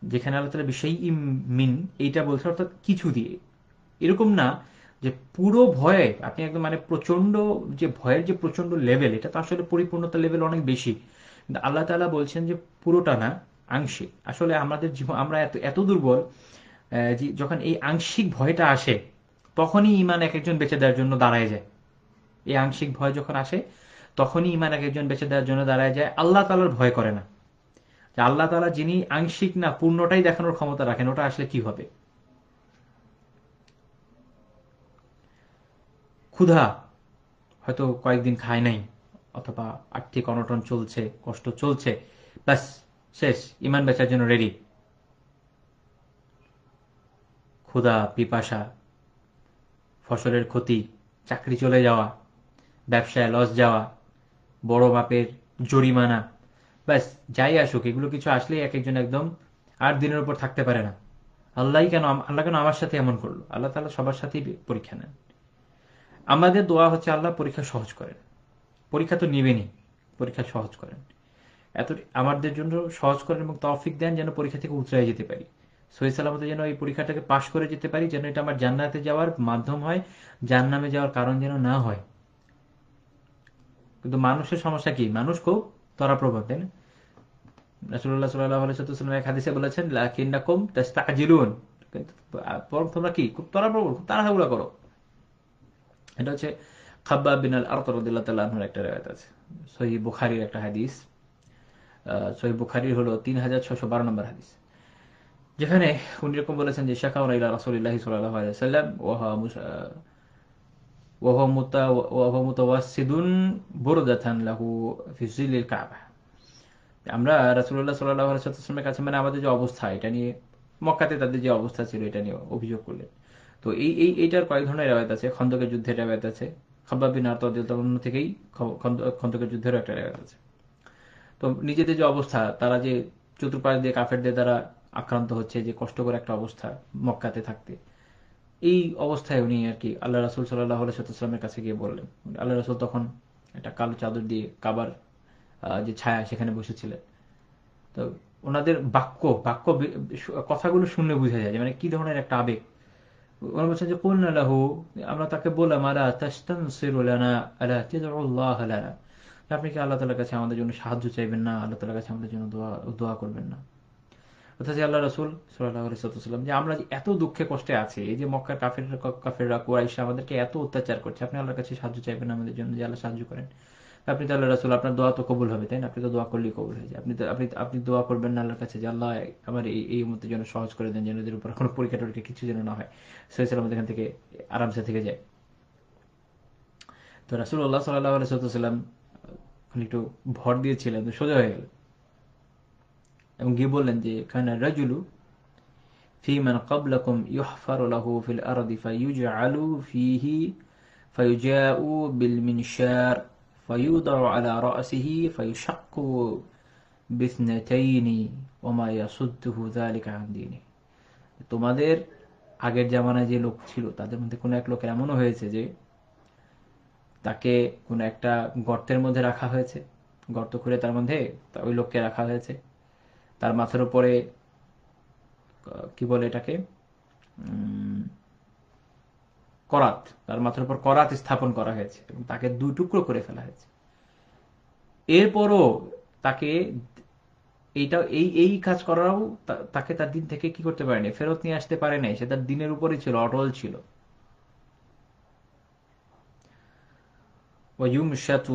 S1: যেখানে আল্লাহ তাআলা বিষয় মিন এইটা বলছে, অর্থাৎ কিছু দিয়ে, এরকম না যে পুরো ভয়ে আপনি একদম মানে প্রচন্ড, যে ভয়ের যে প্রচন্ড লেভেল, এটা তো আসলে পরিপূর্ণতা লেভেল অনেক বেশি। কিন্তু আল্লাহ তাআলা বলছেন যে পুরোটা না, আংশিক। আসলে আমাদের জীবন, আমরা এত এত দুর্বল যখন এই আংশিক ভয়টা আসে তখনই ইমান এক একজন বেঁচে দেওয়ার জন্য দাঁড়ায় যায়। এই আংশিক ভয় যখন আসে তখনই ইমান এক একজন বেঁচে দেওয়ার জন্য দাঁড়ায় যায়, আল্লাহ তাআলার ভয় করে না। যে আল্লাহ তাআলা যিনি আংশিক না পূর্ণটাই দেখানোর ক্ষমতা রাখেন, ওটা আসলে কি হবে। ক্ষুধা, হয়তো কয়েকদিন খায় নাই, অথবা আর্থিক অনটন চলছে, কষ্ট চলছে, ব্যাস শেষ, ইমান বেচার জন্য রেডি। ক্ষুধা, পিপাসা, ফসলের ক্ষতি, চাকরি চলে যাওয়া, ব্যবসায় লস যাওয়া, বড় মাপের জরিমানা, ব্যাস যাই আসুক, এগুলো কিছু আসলেই এক একজন একদম 8 দিনের উপর থাকতে পারে না। আল্লাহ কেন আমার সাথে এমন করলো। আল্লাহ তাআলা সবার সাথেই পরীক্ষা নেন। আমাদের দোয়া হচ্ছে আল্লাহ পরীক্ষা সহজ করেন। পরীক্ষা তো নিবেনই, পরীক্ষা সহজ করেন, এত আমাদের জন্য সহজ করেন এবং তৌফিক দেন যেন পরীক্ষা থেকে উতরাই যেতে পারি, সহি সালামতে যেন এই পরীক্ষাটাকে পাশ করে যেতে পারি, যেন এটা আমার জান্নাতে যাওয়ার মাধ্যম হয়, জাহান্নামে যাওয়ার কারণ যেন না হয়। কিন্তু মানুষের সমস্যা কি, মানুষ খুব ত্বরাপ্রবণ, তাই না? রাসূলুল্লাহ সাল্লাল্লাহু আলাইহি ওয়াসাল্লাম এক হাদিসে বলেছেন, লাকিন্নাকুম তাস্তাজিলুন, কিন্তু বরং তোমরা কি খুব ত্বরাপ্রবণ, খুব তাড়াহুড়া করো। এটা হচ্ছে খাব্বাব বিন আল আরত রাদিয়াল্লাহু তাআলা আনহুর একটা রিওয়ায়াত আছে, সহিহ বুখারীর একটা হাদিস। সহিহ বুখারীর হলো 3612 নম্বর হাদিস, যেখানে উনি এরকম বলেছেন যে শাকাউনা ইলা রাসূলিল্লাহি সাল্লাল্লাহু আলাইহি ওয়াসাল্লাম ওয়া হুয়া মুতাওয়াসসিদুন বুরদাতান লাহু ফি জিলিল কাবা। আমরা রাসূলুল্লাহ সাল্লাল্লাহু আলাইহি ওয়াসাল্লামের কাছে, মানে আমাদের যে অবস্থা এটা নিয়ে, মক্কাতে তাদের যে অবস্থা ছিল এটা নিয়ে অভিযোগ করলেন। তো এইটার কয়েক ধরনের রেওয়ায়াত আছে। খন্দকের যুদ্ধের রেওয়ায়াত আছে, খাব্বাব বিন আরত রাদিয়াল্লাহু আনহু থেকেই খন্দকের যুদ্ধেরও একটা রেওয়ায়াত আছে। তো নিজেদের যে অবস্থা, তারা যে চতুর্পাশ দিয়ে কাফেরদের দ্বারা আক্রান্ত হচ্ছে, যে কষ্টকর একটা অবস্থা মক্কাতে থাকতে, এই অবস্থায় উনি আর কি আল্লাহ রাসূল সাল্লাল্লাহু আলাইহি ওয়াসাল্লামের কাছে গিয়ে বললেন। আল্লাহ রাসূল তখন একটা কালো চাদর দিয়ে কাবার যে ছায়া সেখানে বসেছিলেন। তো ওনাদের বাক্য বাক্য কথাগুলো শুনলে বোঝা যায় যে মানে কি ধরনের একটা আবেগ। ওরা বলছেন যে কুলনা লাহু, আমরা তাকে বললাম, আলা তাস্তানসিরু লানা আলা তাদউল্লাহ লানা, আপনি কি আল্লাহ তাআলার কাছে আমাদের জন্য সাহায্য চাইবেন না, আল্লাহ তাআলার কাছে আমাদের জন্য দোয়া করবেন না। অর্থাৎ আল্লাহ রাসূল সাল্লাল্লাহু আলাইহি ওয়াসাল্লাম, যে আমরা যে এত দুঃখে কষ্টে আছি, এই যে মক্কার কাফেররা কুরাইশরা আমাদেরকে এত অত্যাচার করছে, আপনি আল্লাহর কাছে সাহায্য চাইবেন না আমাদের জন্য, যে আল্লাহ সাহায্য করেন। আপনি তো আল্লাহ রাসূল, আপনার দোয়া তো কবুল হবে, তাই না? আপনি তো দোয়া করলেই কবুল হয়ে যায়। আপনি দোয়া করবেন না আল্লাহর কাছে যে আল্লাহ আমার এই উম্মতের জন্য সহজ করে দেন, যেন এদের উপর কোনো পরীক্ষা টরীক্ষা কিছু যেন না হয়, সহিহ সালামত এখান থেকে আরামসে থেকে যায়। তো রাসূলুল্লাহ সাল্লাল্লাহু আলাইহি ওয়াসাল্লাম একটু ভর দিয়েছিলেন, তো সোজা হয়ে গেল এবং গিয়ে বললেন যে কানা রাজুলু ফি মান ক্বাবলাকুম ইউহফারু লাহু ফিল আরদি ফায়ুজআলু ফিহি ফায়ুজাউ বিল মিনশার ফায়ুদাউ আলা রাসিহি ফায়ুশাক্কু বিসনাতাইনি ওয়া মা ইয়াসুদ্দুহু যালিকা আন দীনি। তোমাদের আগের জামানায় যে লোক ছিল তাদের মধ্যে কোনো এক লোকের এমনও হয়েছে যে তাকে কোনো একটা গর্তের মধ্যে রাখা হয়েছে, গর্ত করে তার মধ্যে ওই লোককে রাখা হয়েছে, তার মাথার উপরে কি বলে এটাকে, করাত, তার মাথার উপর করাত স্থাপন করা হয়েছে এবং তাকে 2 টুকরো করে ফেলা হয়েছে। এরপরও তাকে এই কাজ করাও তাকে তার দিন থেকে কি করতে পারেনি, ফেরত নিয়ে আসতে পারে নাই। সে তার দিনের উপরই ছিল, অটল ছিল। ويمشط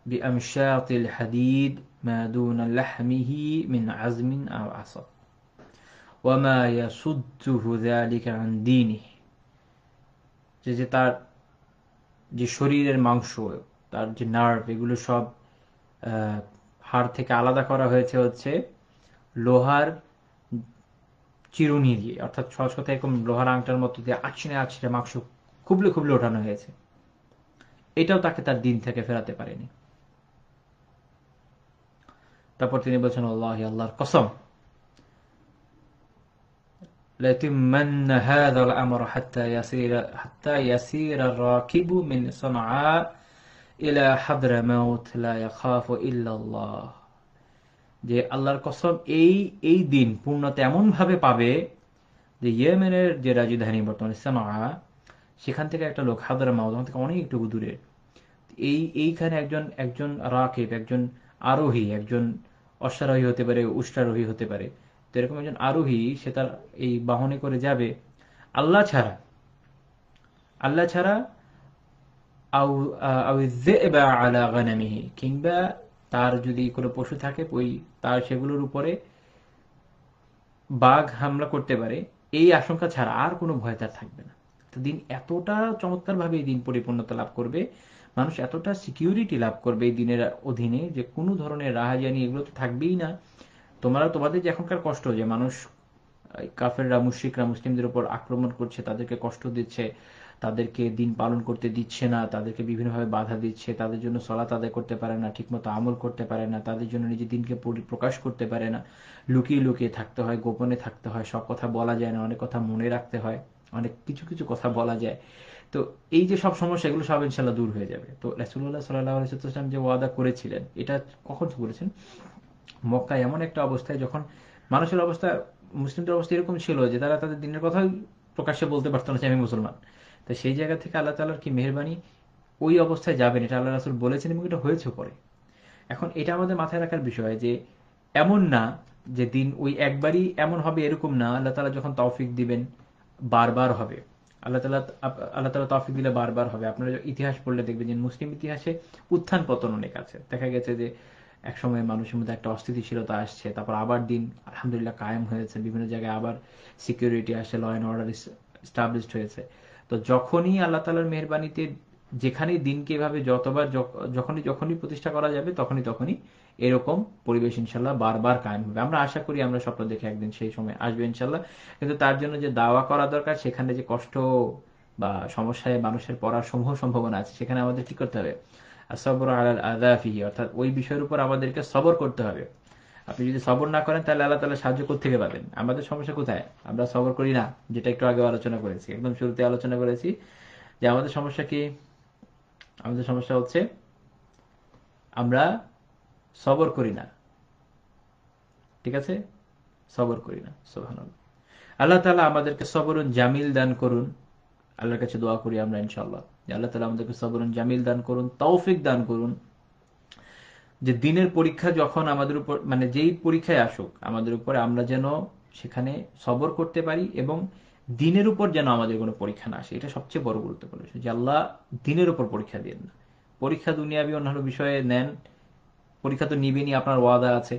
S1: بأمشاط الحديد ما دون لحمه من عزم أو عصب وما يصده ذلك عن دينه। যে তার যে শরীরের মাংস, তার যে নার্ভ, এগুলো সব হাড় থেকে আলাদা করা হয়েছে হচ্ছে লোহার চিরুনি দিয়ে, অর্থাৎ সহজ কথা এরকম লোহার আংটার মতো দিয়ে আছড়ে আছড়ে মাংস খুবলে খুবলে ওঠানো হয়েছে। এটাও তাকে তার দিন থেকে ফেরাতে পারেনি। তারপর তিনি বলছেন আল্লাহি, আল্লাহর কসম, ليتمن هذا الأمر حتى يسير الراكب من صنعاء إلى حضرموت لا يخاف إلا الله। যে আল্লাহর কসম, এই দিন পূর্ণতা এমন ভাবে পাবে যে ইয়েমেনের যে রাজধানী বর্তমানে সানআ, সেখান থেকে একটা লোক হাদরামাউত থেকে অনেকটুকু দূরে, এইখানে একজন রাকিব, একজন আরোহী, একজন অশ্বারোহী হতে পারে, উষ্ট্রারোহী হতে পারে, এরকম একজন আরোহী সে তার এই বাহনে করে যাবে আল্লাহ ছাড়া, আল্লাহ ছাড়া আউ আউ যিবা আলা গানামিহি, কিংবা তার যদি কোনো পশু থাকে ওই তার সেগুলোর উপরে বাঘ হামলা করতে পারে, এই আশঙ্কা ছাড়া আর কোনো ভয় তার থাকবে না। তো দিন এতটা চমৎকার ভাবে এই দিন পরিপূর্ণতা লাভ করবে, মানুষ এতটা সিকিউরিটি লাভ করবে এই দিনের অধীনে যে কোনো ধরনের রাহাজানি এগুলো তো থাকবেই না। তোমাদের যে এখনকার কষ্ট যে মানুষ কাফেররা মুশরিকরা মুসলিমদের উপর আক্রমণ করছে, তাদেরকে কষ্ট দিচ্ছে, তাদেরকে দিন পালন করতে দিচ্ছে না, তাদেরকে বিভিন্নভাবে বাধা দিচ্ছে, তাদের জন্য সলাত আদায় করতে পারে না, ঠিকমতো আমল করতে পারে না, তাদের জন্য নিজের দিনকে প্রকাশ করতে পারে না, লুকিয়ে লুকিয়ে থাকতে হয়, গোপনে থাকতে হয়, সব কথা বলা যায় না, অনেক কথা মনে রাখতে হয়, অনেক কিছু কিছু কথা বলা যায়। তো এই যে সব সমস্যা এগুলো সব ইনশাল্লাহ দূর হয়ে যাবে। তো রাসূলুল্লাহ সাল্লাল্লাহু আলাইহি ওয়াসাল্লাম যে ওয়াদা করেছিলেন এটা কখন করেছেন? মক্কায় এমন একটা অবস্থায় যখন মানুষের অবস্থা, মুসলিমদের অবস্থা এরকম ছিল যে তারা তাদের দিনের কথা প্রকাশ্যে বলতে পারতো না যে আমি মুসলমান। তো সেই জায়গা থেকে আল্লাহ তাআলার কি মেহেরবানি, ওই অবস্থায় যাবেন এটা আল্লাহ রাসূল বলেছেন এবং এটা হয়েছে পরে। এখন এটা আমাদের মাথায় রাখার বিষয় যে এমন না যে দিন ওই একবারই এমন হবে, এরকম না। আল্লাহ তাআলা যখন তৌফিক দিবেন বারবার হবে। আল্লাহ তাআলা তৌফিক দিলে বারবার হবে। আপনারা ইতিহাস পড়লে দেখবেন যে মুসলিম ইতিহাসে উত্থান পতন অনেক আছে। দেখা গেছে যে একসময় মানুষের মধ্যে একটা অস্থিতিশীলতা আসছে, তারপর আবার দিন আলহামদুলিল্লাহ কায়েম হয়েছে, বিভিন্ন জায়গায় আবার সিকিউরিটি আসে, ল অ্যান্ড অর্ডার এস্টাবলিশড হয়েছে। তো যখনই আল্লাহ তাআলার মেহেরবানিতে যেখানেই দিনকে এভাবে যতবার যখনই যখনই প্রতিষ্ঠা করা যাবে তখনই তখনই এরকম পরিবেশ ইনশাল্লাহ বারবার কায়েম হবে। আমরা আশা করি আমরা স্বপ্ন দেখে একদিন সেই সময় আসবে ইনশাল্লাহ। কিন্তু তার জন্য যে দাওয়া করা দরকার, সেখানে যে কষ্ট বা সমস্যায় মানুষের পড়ার সমূহ সম্ভাবনা আছে, সেখানে আমাদের কি করতে হবে? আসবর আলাল আযা ফিহি, অর্থাৎ ওই বিষয়ের উপর আমাদেরকে সবর করতে হবে। আপনি যদি সবর না করেন তাহলে আল্লাহ তাআলা সাহায্য কোত্থেকে পাবেন? আমাদের সমস্যা কোথায়? আমরা সবর করি না, যেটা একটু আগে আলোচনা করেছি, একদম শুরুতে আলোচনা করেছি যে আমাদের সমস্যা কি? আমাদের সমস্যা হচ্ছে আমরা সবর করি না। ঠিক আছে, সবর করি না। সুবহানাল্লাহ। আল্লাহ তাআলা আমাদেরকে সবরুন জামিল দান করুন। আল্লাহর কাছে দোয়া করি আমরা ইনশাআল্লাহ যে আল্লাহ তাআলা আমাদেরকে সবরুন জামিল দান করুন, তৌফিক দান করুন, যে দিনের পরীক্ষা যখন আমাদের উপর, মানে যেই পরীক্ষায় আসুক আমাদের উপরে, আমরা যেন সেখানে সবর করতে পারি এবং দিনের উপর যেন আমাদের কোনো পরীক্ষা না আসে। এটা সবচেয়ে বড় গুরুত্বপূর্ণ বিষয় যে আল্লাহ দিনের উপর পরীক্ষা দেন না। পরীক্ষা দুনিয়াবি অন্যান্য বিষয়ে নেন, পরীক্ষা তো নিবেনই, আপনার ওয়াদা আছে,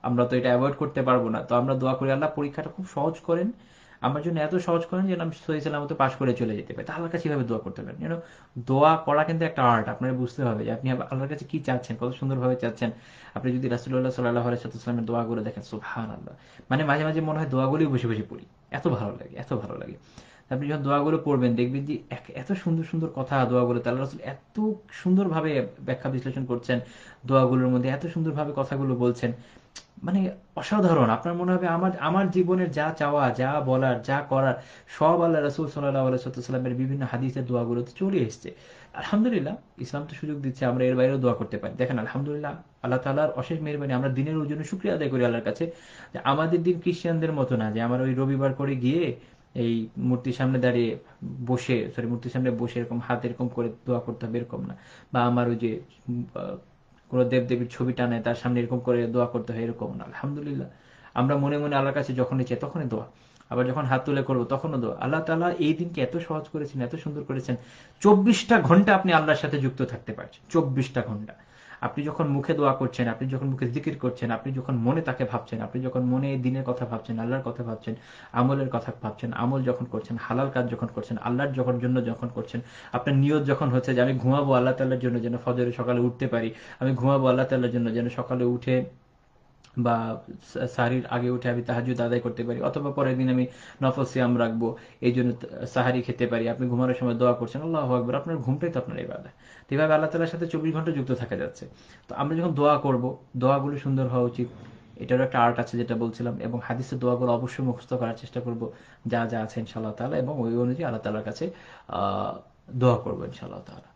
S1: আমরা তো এটা অ্যাভয়েড করতে পারবো না। তো আমরা দোয়া করি আল্লাহ পরীক্ষাটা খুব সহজ করেন, আমার জন্য এত সহজ করেন যেন আমি সহি সালামতে পাশ করে চলে যেতে পারি। তা আল্লাহর কাছে এভাবে দোয়া করতে পারেন। দোয়া করা কিন্তু একটা আর্ট, আপনার বুঝতে হবে যে আপনি আল্লাহর কাছে কি চাচ্ছেন, কত সুন্দরভাবে চাচ্ছেন। আপনি যদি রাসূলুল্লাহ সাল্লাল্লাহু আলাইহি ওয়াসাল্লামের দোয়াগুলো দেখেন, সুবহানাল্লাহ, মানে মাঝে মাঝে মনে হয় দোয়াগুলোই বসে বসে পড়ি, এত ভালো লাগে, এত ভালো লাগে। আপনি যখন দোয়াগুলো পড়বেন দেখবেন যে এত সুন্দর সুন্দর কথা দোয়াগুলো, আল্লাহ রাসূল এত সুন্দরভাবে ব্যাখ্যা বিশ্লেষণ করছেন, দোয়াগুলোর মধ্যে এত সুন্দরভাবে কথাগুলো বলছেন, মানে অসাধারণ। আপনার মনে হবে আমার আমার জীবনের যা চাওয়া, যা বলার, যা করার সব আল্লাহ রাসূল সাল্লাল্লাহু আলাইহি ওয়াসাল্লামের বিভিন্ন হাদিসের দোয়াগুলোতে চলে এসেছে। আলহামদুলিল্লাহ, ইসলাম তো সুযোগ দিচ্ছে আমরা এর বাইরেও দোয়া করতে পারি। দেখেন আলহামদুলিল্লাহ, আল্লাহ তাআলার অশেষ মেহেরবানি, আমরা দিনের জন্য শুকরিয়া আদায় করি আল্লাহর কাছে যে আমাদের দিন খ্রিস্টানদের মতো না যে আমার ওই রবিবার করে গিয়ে এই মূর্তির সামনে দাঁড়িয়ে বসে, মূর্তির সামনে বসে এরকম হাত এরকম করে দোয়া করতে হবে, এরকম না। বা আমার ওই যে কোনো দেবদেবীর ছবি টানায় তার সামনে এরকম করে দোয়া করতে হয়, এরকম না। আলহামদুলিল্লাহ, আমরা মনে মনে আল্লাহর কাছে যখনই চাই তখনই দোয়া, আবার যখন হাত তুলে করবো তখনও দোয়া। আল্লাহ তাআলা এই দিনকে এত সহজ করেছেন, এত সুন্দর করেছেন। 24টা ঘন্টা আপনি আল্লাহর সাথে যুক্ত থাকতে পারছেন, 24টা ঘন্টা। আপনি যখন মুখে দোয়া করছেন, আপনি যখন মুখে জিকির করছেন, আপনি যখন মনে তাকে ভাবছেন, আপনি যখন মনে দিনের কথা ভাবছেন, আল্লাহর কথা ভাবছেন, আমলের কথা ভাবছেন, আমল যখন করছেন, হালাল কাজ যখন করছেন, আল্লাহর জন্য যখন করছেন, আপনার নিয়ত যখন হচ্ছে যে আমি ঘুমাবো আল্লাহ তাআলার জন্য যেন ফজরে সকালে উঠতে পারি, আমি ঘুমাবো আল্লাহ তাআলার জন্য যেন সকালে উঠে বা সাহারির আগে উঠে আমি তাহাজ্জুদ আদায় করতে পারি, অথবা পরের দিন আমি নফল সিয়াম রাখবো এই জন্য সাহারি খেতে পারি। আপনি ঘুমানোর সময় দোয়া করছেন, আল্লাহু আকবার, আপনার ঘুমটাই তো আপনার ইবাদত। তো এইভাবে আল্লাহ তাআলার সাথে 24 ঘন্টা যুক্ত থাকা যাচ্ছে। তো আমরা যখন দোয়া করব, দোয়াগুলো সুন্দর হওয়া উচিত, এটারও একটা আর্ট আছে যেটা বলছিলাম, এবং হাদিসের দোয়াগুলো অবশ্যই মুখস্থ করার চেষ্টা করব যা যা আছে ইনশাআল্লাহ তাআলা, এবং ওই অনুযায়ী আল্লাহ তাআলার কাছে দোয়া করবো ইনশাআল্লাহ তাআলা।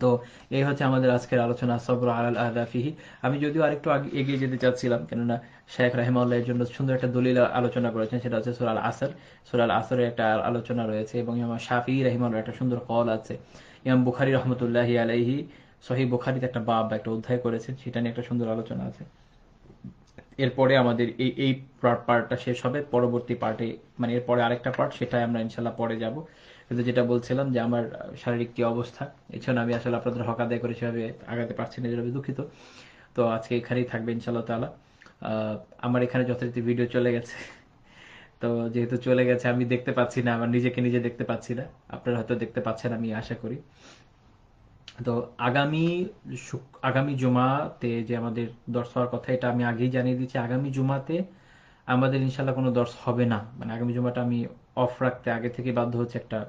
S1: তো এই হচ্ছে আমাদের আজকের আলোচনা, সবর আলাল আযা ফিহি। আমি যদিও আরেকটু এগিয়ে যেতে চাচ্ছিলাম, কেননা শেখ রাহিমাহুল্লাহ এর জন্য সুন্দর একটা দলিল আলোচনা করেছেন, সেটা হচ্ছে সূরা আল আসর। সূরা আল আসরের একটা আলোচনা রয়েছে, এবং ইমাম শাফিঈ রাহিমাহুল্লাহ একটা সুন্দর কল আছে। ইমাম বুখারী রাহমাতুল্লাহি আলাইহি সহিহ বুখারীতে একটা বাব বা একটা অধ্যায় করেছেন, সেটা নিয়ে একটা সুন্দর আলোচনা আছে। এরপরে আমাদের এই পার্টটা শেষ হবে, পরবর্তী পার্টে মানে এরপরে আরেকটা পার্ট, সেটাই আমরা ইনশাল্লাহ পরে যাব। কিন্তু যেটা বলছিলাম যে আমার শারীরিক কি অবস্থা, এছাড়া আমি আসলে আপনাদের হক আদায় করে সেভাবে আগাতে পারছি না, এর জন্য আমি দুঃখিত। তো আজকে এখানেই থাকবে ইনশাল্লাহ তাআলা। আমার এখানে যথারীতি ভিডিও চলে গেছে। তো যেহেতু চলে গেছে, আমি দেখতে পাচ্ছি না, আমার নিজেকে নিজে দেখতে পাচ্ছি না। আপনারা হয়তো দেখতে পাচ্ছেন, আমি আশা করি। তো আগামী আগামী জুমাতে যে আমাদের দর্শ হওয়ার কথা, এটা আমি আগেই জানিয়ে দিচ্ছি। আগামী জুমাতে আমাদের ইনশাল্লাহ কোনো দর্শ হবে না, মানে আগামী জুমাটা আমি অফ রাখতে আগে থেকে বাধ্য হচ্ছে, একটা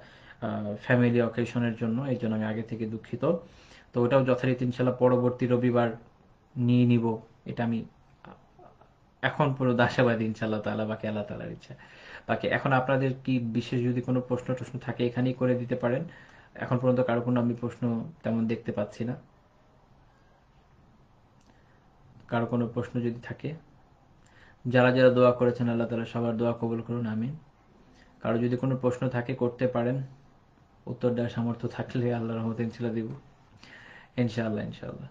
S1: ফ্যামিলি অকেশনের জন্য। এই জন্য আমি আগে থেকে দুঃখিত। তো ওটাও যথারীতি ইনশাল্লাহ পরবর্তী রবিবার নিয়ে নিব। এটা আমি এখন পুরো আশাবাদী ইনশাআল্লাহ তাআলা, বাকি আল্লাহ তাআলার ইচ্ছা। বাকি এখন আপনাদের কি বিশেষ যদি কোনো প্রশ্ন টশ্ন থাকে এখানেই করে দিতে পারেন। এখন পর্যন্ত কারো কোনো আমি প্রশ্ন তেমন দেখতে পাচ্ছি না। কারো কোনো প্রশ্ন যদি থাকে, যারা যারা দোয়া করেছেন আল্লাহ তাআলা সবার দোয়া কবুল করুন, আমিন। কারো যদি কোনো প্রশ্ন থাকে করতে পারেন, উত্তর দেওয়ার সামর্থ্য থাকলে আল্লাহর রহমতে ইনশাআল্লাহ দিব। ইনশাআল্লাহ ইনশাআল্লাহ।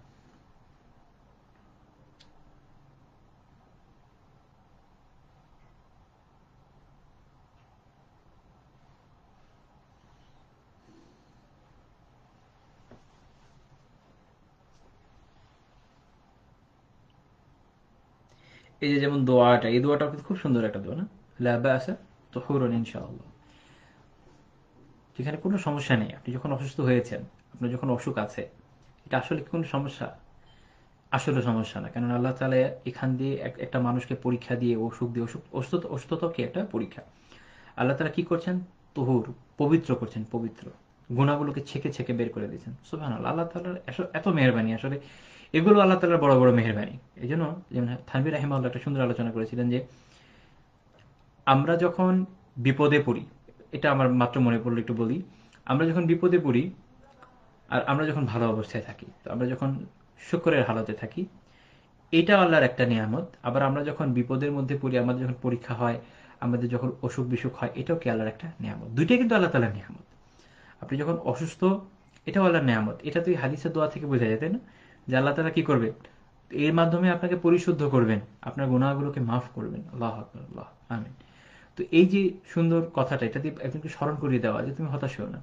S1: এই যে যেমন দোয়াটা, এই দোয়াটা কিন্তু খুব সুন্দর একটা দোয়া না? লা বাসা তুহুরুন ইনশাআল্লাহ। যেখানে কোনো সমস্যা নেই, আপনি যখন অসুস্থ হয়েছেন, আপনার যখন অসুখ আছে, এটা আসলে কি কোনো সমস্যা? আসলে সমস্যা না, কারণ আল্লাহ তাআলা এখান দিয়ে একটা মানুষকে পরীক্ষা দিয়ে, অসুখ দিয়ে, অসুস্থতা কি একটা পরীক্ষা। আল্লাহ তাআলা কি করছেন? তুহুর, পবিত্র করছেন, পবিত্র গুণাগুলোকে ছেকে ছেকে বের করে দিয়েছেন। সুবহানাল্লাহ, আল্লাহ তাআলার এত মেহেরবানি আসলে। এগুলো আল্লাহ তাআলার বড় বড় মেহেরবানি। এই জন্য যেমন থানভী রাহিমাহুল্লাহ একটা সুন্দর আলোচনা করেছিলেন যে আমরা যখন বিপদে পড়ি, এটা আমার মাত্র মনে পড়লো একটু বলি। আমরা যখন বিপদে পড়ি আর আমরা যখন ভালো অবস্থায় থাকি, তো আমরা যখন শুকরের হালতে থাকি, এটা আল্লাহর একটা নিয়ামত। আবার আমরা যখন বিপদের মধ্যে পড়ি, আমাদের যখন পরীক্ষা হয়, আমাদের যখন অসুখ বিসুখ হয়, এটাও কি আল্লাহর একটা নিয়ামত। দুইটাই কিন্তু আল্লাহ তাআলার নিয়ামত। আপনি যখন অসুস্থ, এটাও আল্লাহর নিয়ামত। এটা তো এই হাদিসের দোয়া থেকে বোঝা যায়, তাই না? যে আল্লাহ তাআলা কি করবে, এর মাধ্যমে আপনাকে পরিশুদ্ধ করবেন, আপনার গুনাহগুলোকে মাফ করবেন। আল্লাহু আকবার, আল্লাহ আমিন। তো এই যে সুন্দর কথাটা, এটা দিয়ে একজনকে স্মরণ করিয়ে দেওয়া যে তুমি হতাশ হও না।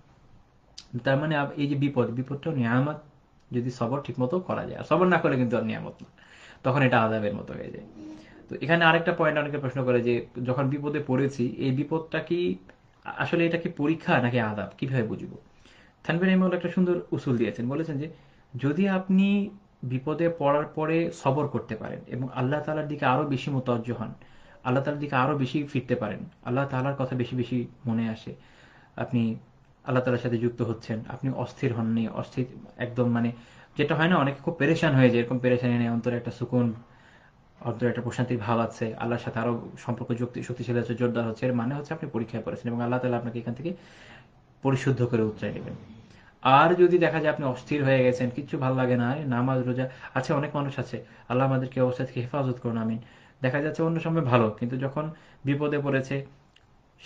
S1: তার মানে এই যে বিপদটাও নিয়ামত, যদি সবর ঠিক মতো করা যায়। আর সবর না করলে কিন্তু আর নিয়ামত না, তখন এটা আযাবের মতো হয়ে যায়। তো এখানে আরেকটা পয়েন্ট অনেকে প্রশ্ন করে যে যখন বিপদে পড়েছি, এই বিপদটা কি আসলে এটা কি পরীক্ষা নাকি আযাব, কিভাবে বুঝবো? থানভীর রহিমাহুল্লাহ একটা সুন্দর উসুল দিয়েছেন, বলেছেন যে যদি আপনি বিপদে পড়ার পরে সবর করতে পারেন এবং আল্লাহ তাআলার দিকে আরো বেশি মুতাওয়াজ্জহ হন, আল্লাহ তাআলার দিকে আরো বেশি ফিরতে পারেন, আল্লাহ তাআলার কথা বেশি বেশি মনে আসে, আপনি আল্লাহ তাআলার সাথে যুক্ত হচ্ছেন, আপনি অস্থির হননি, অস্থির একদম, মানে যেটা হয় না, অনেকে খুব পেরেশান হয়ে যায়, এরকম পেরেশানি নেই, অন্তরে একটা সুকুন, অন্তরে একটা প্রশান্তির ভাব আছে, আল্লাহর সাথে আরো সম্পর্ক শক্তিশালী হচ্ছে, জোরদার হচ্ছে, এর মানে হচ্ছে আপনি পরীক্ষায় পড়েছেন এবং আল্লাহ তাআলা আপনাকে এখান থেকে পরিশুদ্ধ করে উতরাই নেবেন। আর যদি দেখা যায় আপনি অস্থির হয়ে গেছেন, কিচ্ছু ভালো লাগে না, আরে নামাজ রোজা আছে, অনেক মানুষ আছে, আল্লাহ আমাদেরকে এই অবস্থা থেকে হেফাজত করুন, আমিন। দেখা যাচ্ছে অন্য সময় ভালো, কিন্তু যখন বিপদে পড়েছে,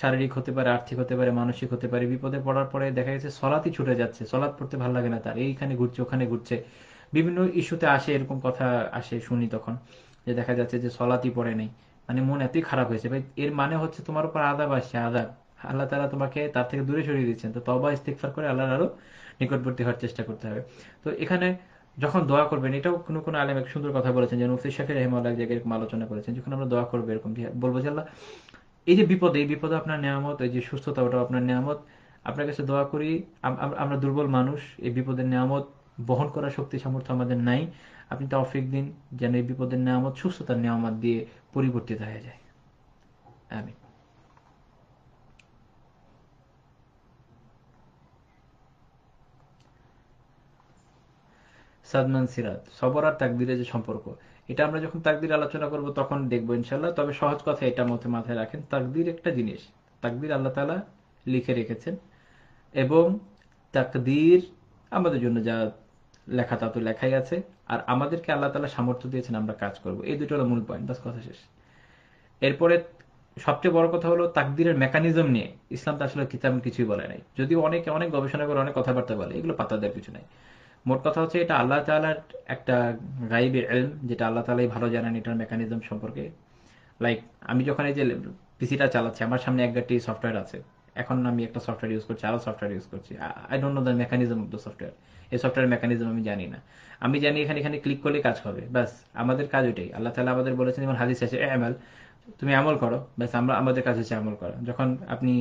S1: শারীরিক হতে পারে, আর্থিক হতে পারে, মানসিক হতে পারে, বিপদে পড়ার পরে দেখা গেছে সলাতই ছুটে যাচ্ছে, সলাৎ পড়তে ভালো লাগে না তার, এইখানে ঘুরছে ওখানে ঘুরছে, বিভিন্ন ইস্যুতে আসে, এরকম কথা আসে, শুনি তখন, যে দেখা যাচ্ছে যে সলাতই পড়ে নেই, মানে মন এতই খারাপ হয়েছে ভাই, এর মানে হচ্ছে তোমার উপর আযাব আসছে, আযাব। আল্লাহ তাআলা তোমাকে তার থেকে দূরে সরিয়ে দিচ্ছেন। তো তওবা ইস্তিগফার করে আল্লাহর আরো নিকটবর্তী হওয়ার চেষ্টা করতে হবে। তো এখানে যখন দোয়া করবেন, এটাও কোনো কোনো আলেম এক সুন্দর কথা বলেছেন, যে মুফতি শাফি রাহিমাহুল্লাহ এক জায়গায় এরকম আলোচনা করেছেন, যখন আমরা দোয়া করবো এরকম বলবো যে আল্লাহ, এই যে বিপদে, এই বিপদে আপনার নেয়ামত, এই যে সুস্থতা, ওটাও আপনার নেয়ামত। আপনার কাছে দোয়া করি, আমরা দুর্বল মানুষ, এই বিপদের নেয়ামত বহন করার শক্তি সামর্থ্য আমাদের নাই। আপনি তৌফিক দিন যেন এই বিপদের নেয়ামত সুস্থতার নেয়ামত দিয়ে পরিবর্তিত হয়ে যায়। আমিন। সাদমান সিরাত, সবর আর তাকদীরের যে সম্পর্ক, এটা আমরা যখন তাকদীর আলোচনা করব তখন দেখবো ইনশাল্লাহ। তবে সহজ কথা এটা মধ্যে মাথায় রাখেন, তাকদীর একটা জিনিস, তাকদীর আল্লাহ তাআলা লিখে রেখেছেন, এবং তাকদীর আমাদের জন্য যা লেখা তা তো লেখাই আছে, আর আমাদেরকে আল্লাহ তাআলা সামর্থ্য দিয়েছেন আমরা কাজ করব, এই দুটো হলো মূল পয়েন্ট, বাস কথা শেষ। এরপরে সবচেয়ে বড় কথা হলো তাকদীরের মেকানিজম নিয়ে ইসলাম তো আসলে তেমন কিছুই বলে নাই, যদিও অনেকে অনেক গবেষণা করে অনেক কথাবার্তা বলে, এগুলো পাত্তা দেওয়ার কিছু নাই। মোট কথা হচ্ছে এটা আল্লাহ তাআলার একটা গাইবে ইলম, যেটা আল্লাহ তাআলাই ভালো জানেন এটার মেকানিজম সম্পর্কে। লাইক আমি যখন এই যে পিসিটা চালাচ্ছি, আমার সামনে এক গাটি সফটওয়্যার আছে, এখন আমি একটা সফটওয়্যার ইউজ করছি, আরো সফটওয়্যার ইউজ করছি, I don't know the mechanism of the software. এই সফটওয়্যার মেকানিজম আমি জানি না। আমি জানি এখানে এখানে ক্লিক করলে কাজ হবে, ব্যাস। আমাদের কাজ ওইটাই। আল্লাহ তাআলা আমাদের বলেছেন, যেমন হাদিস আছে, আমাল, তুমি আমল করো, ব্যাস। আমাদের কাজ হচ্ছে আমল করা। যখন আপনি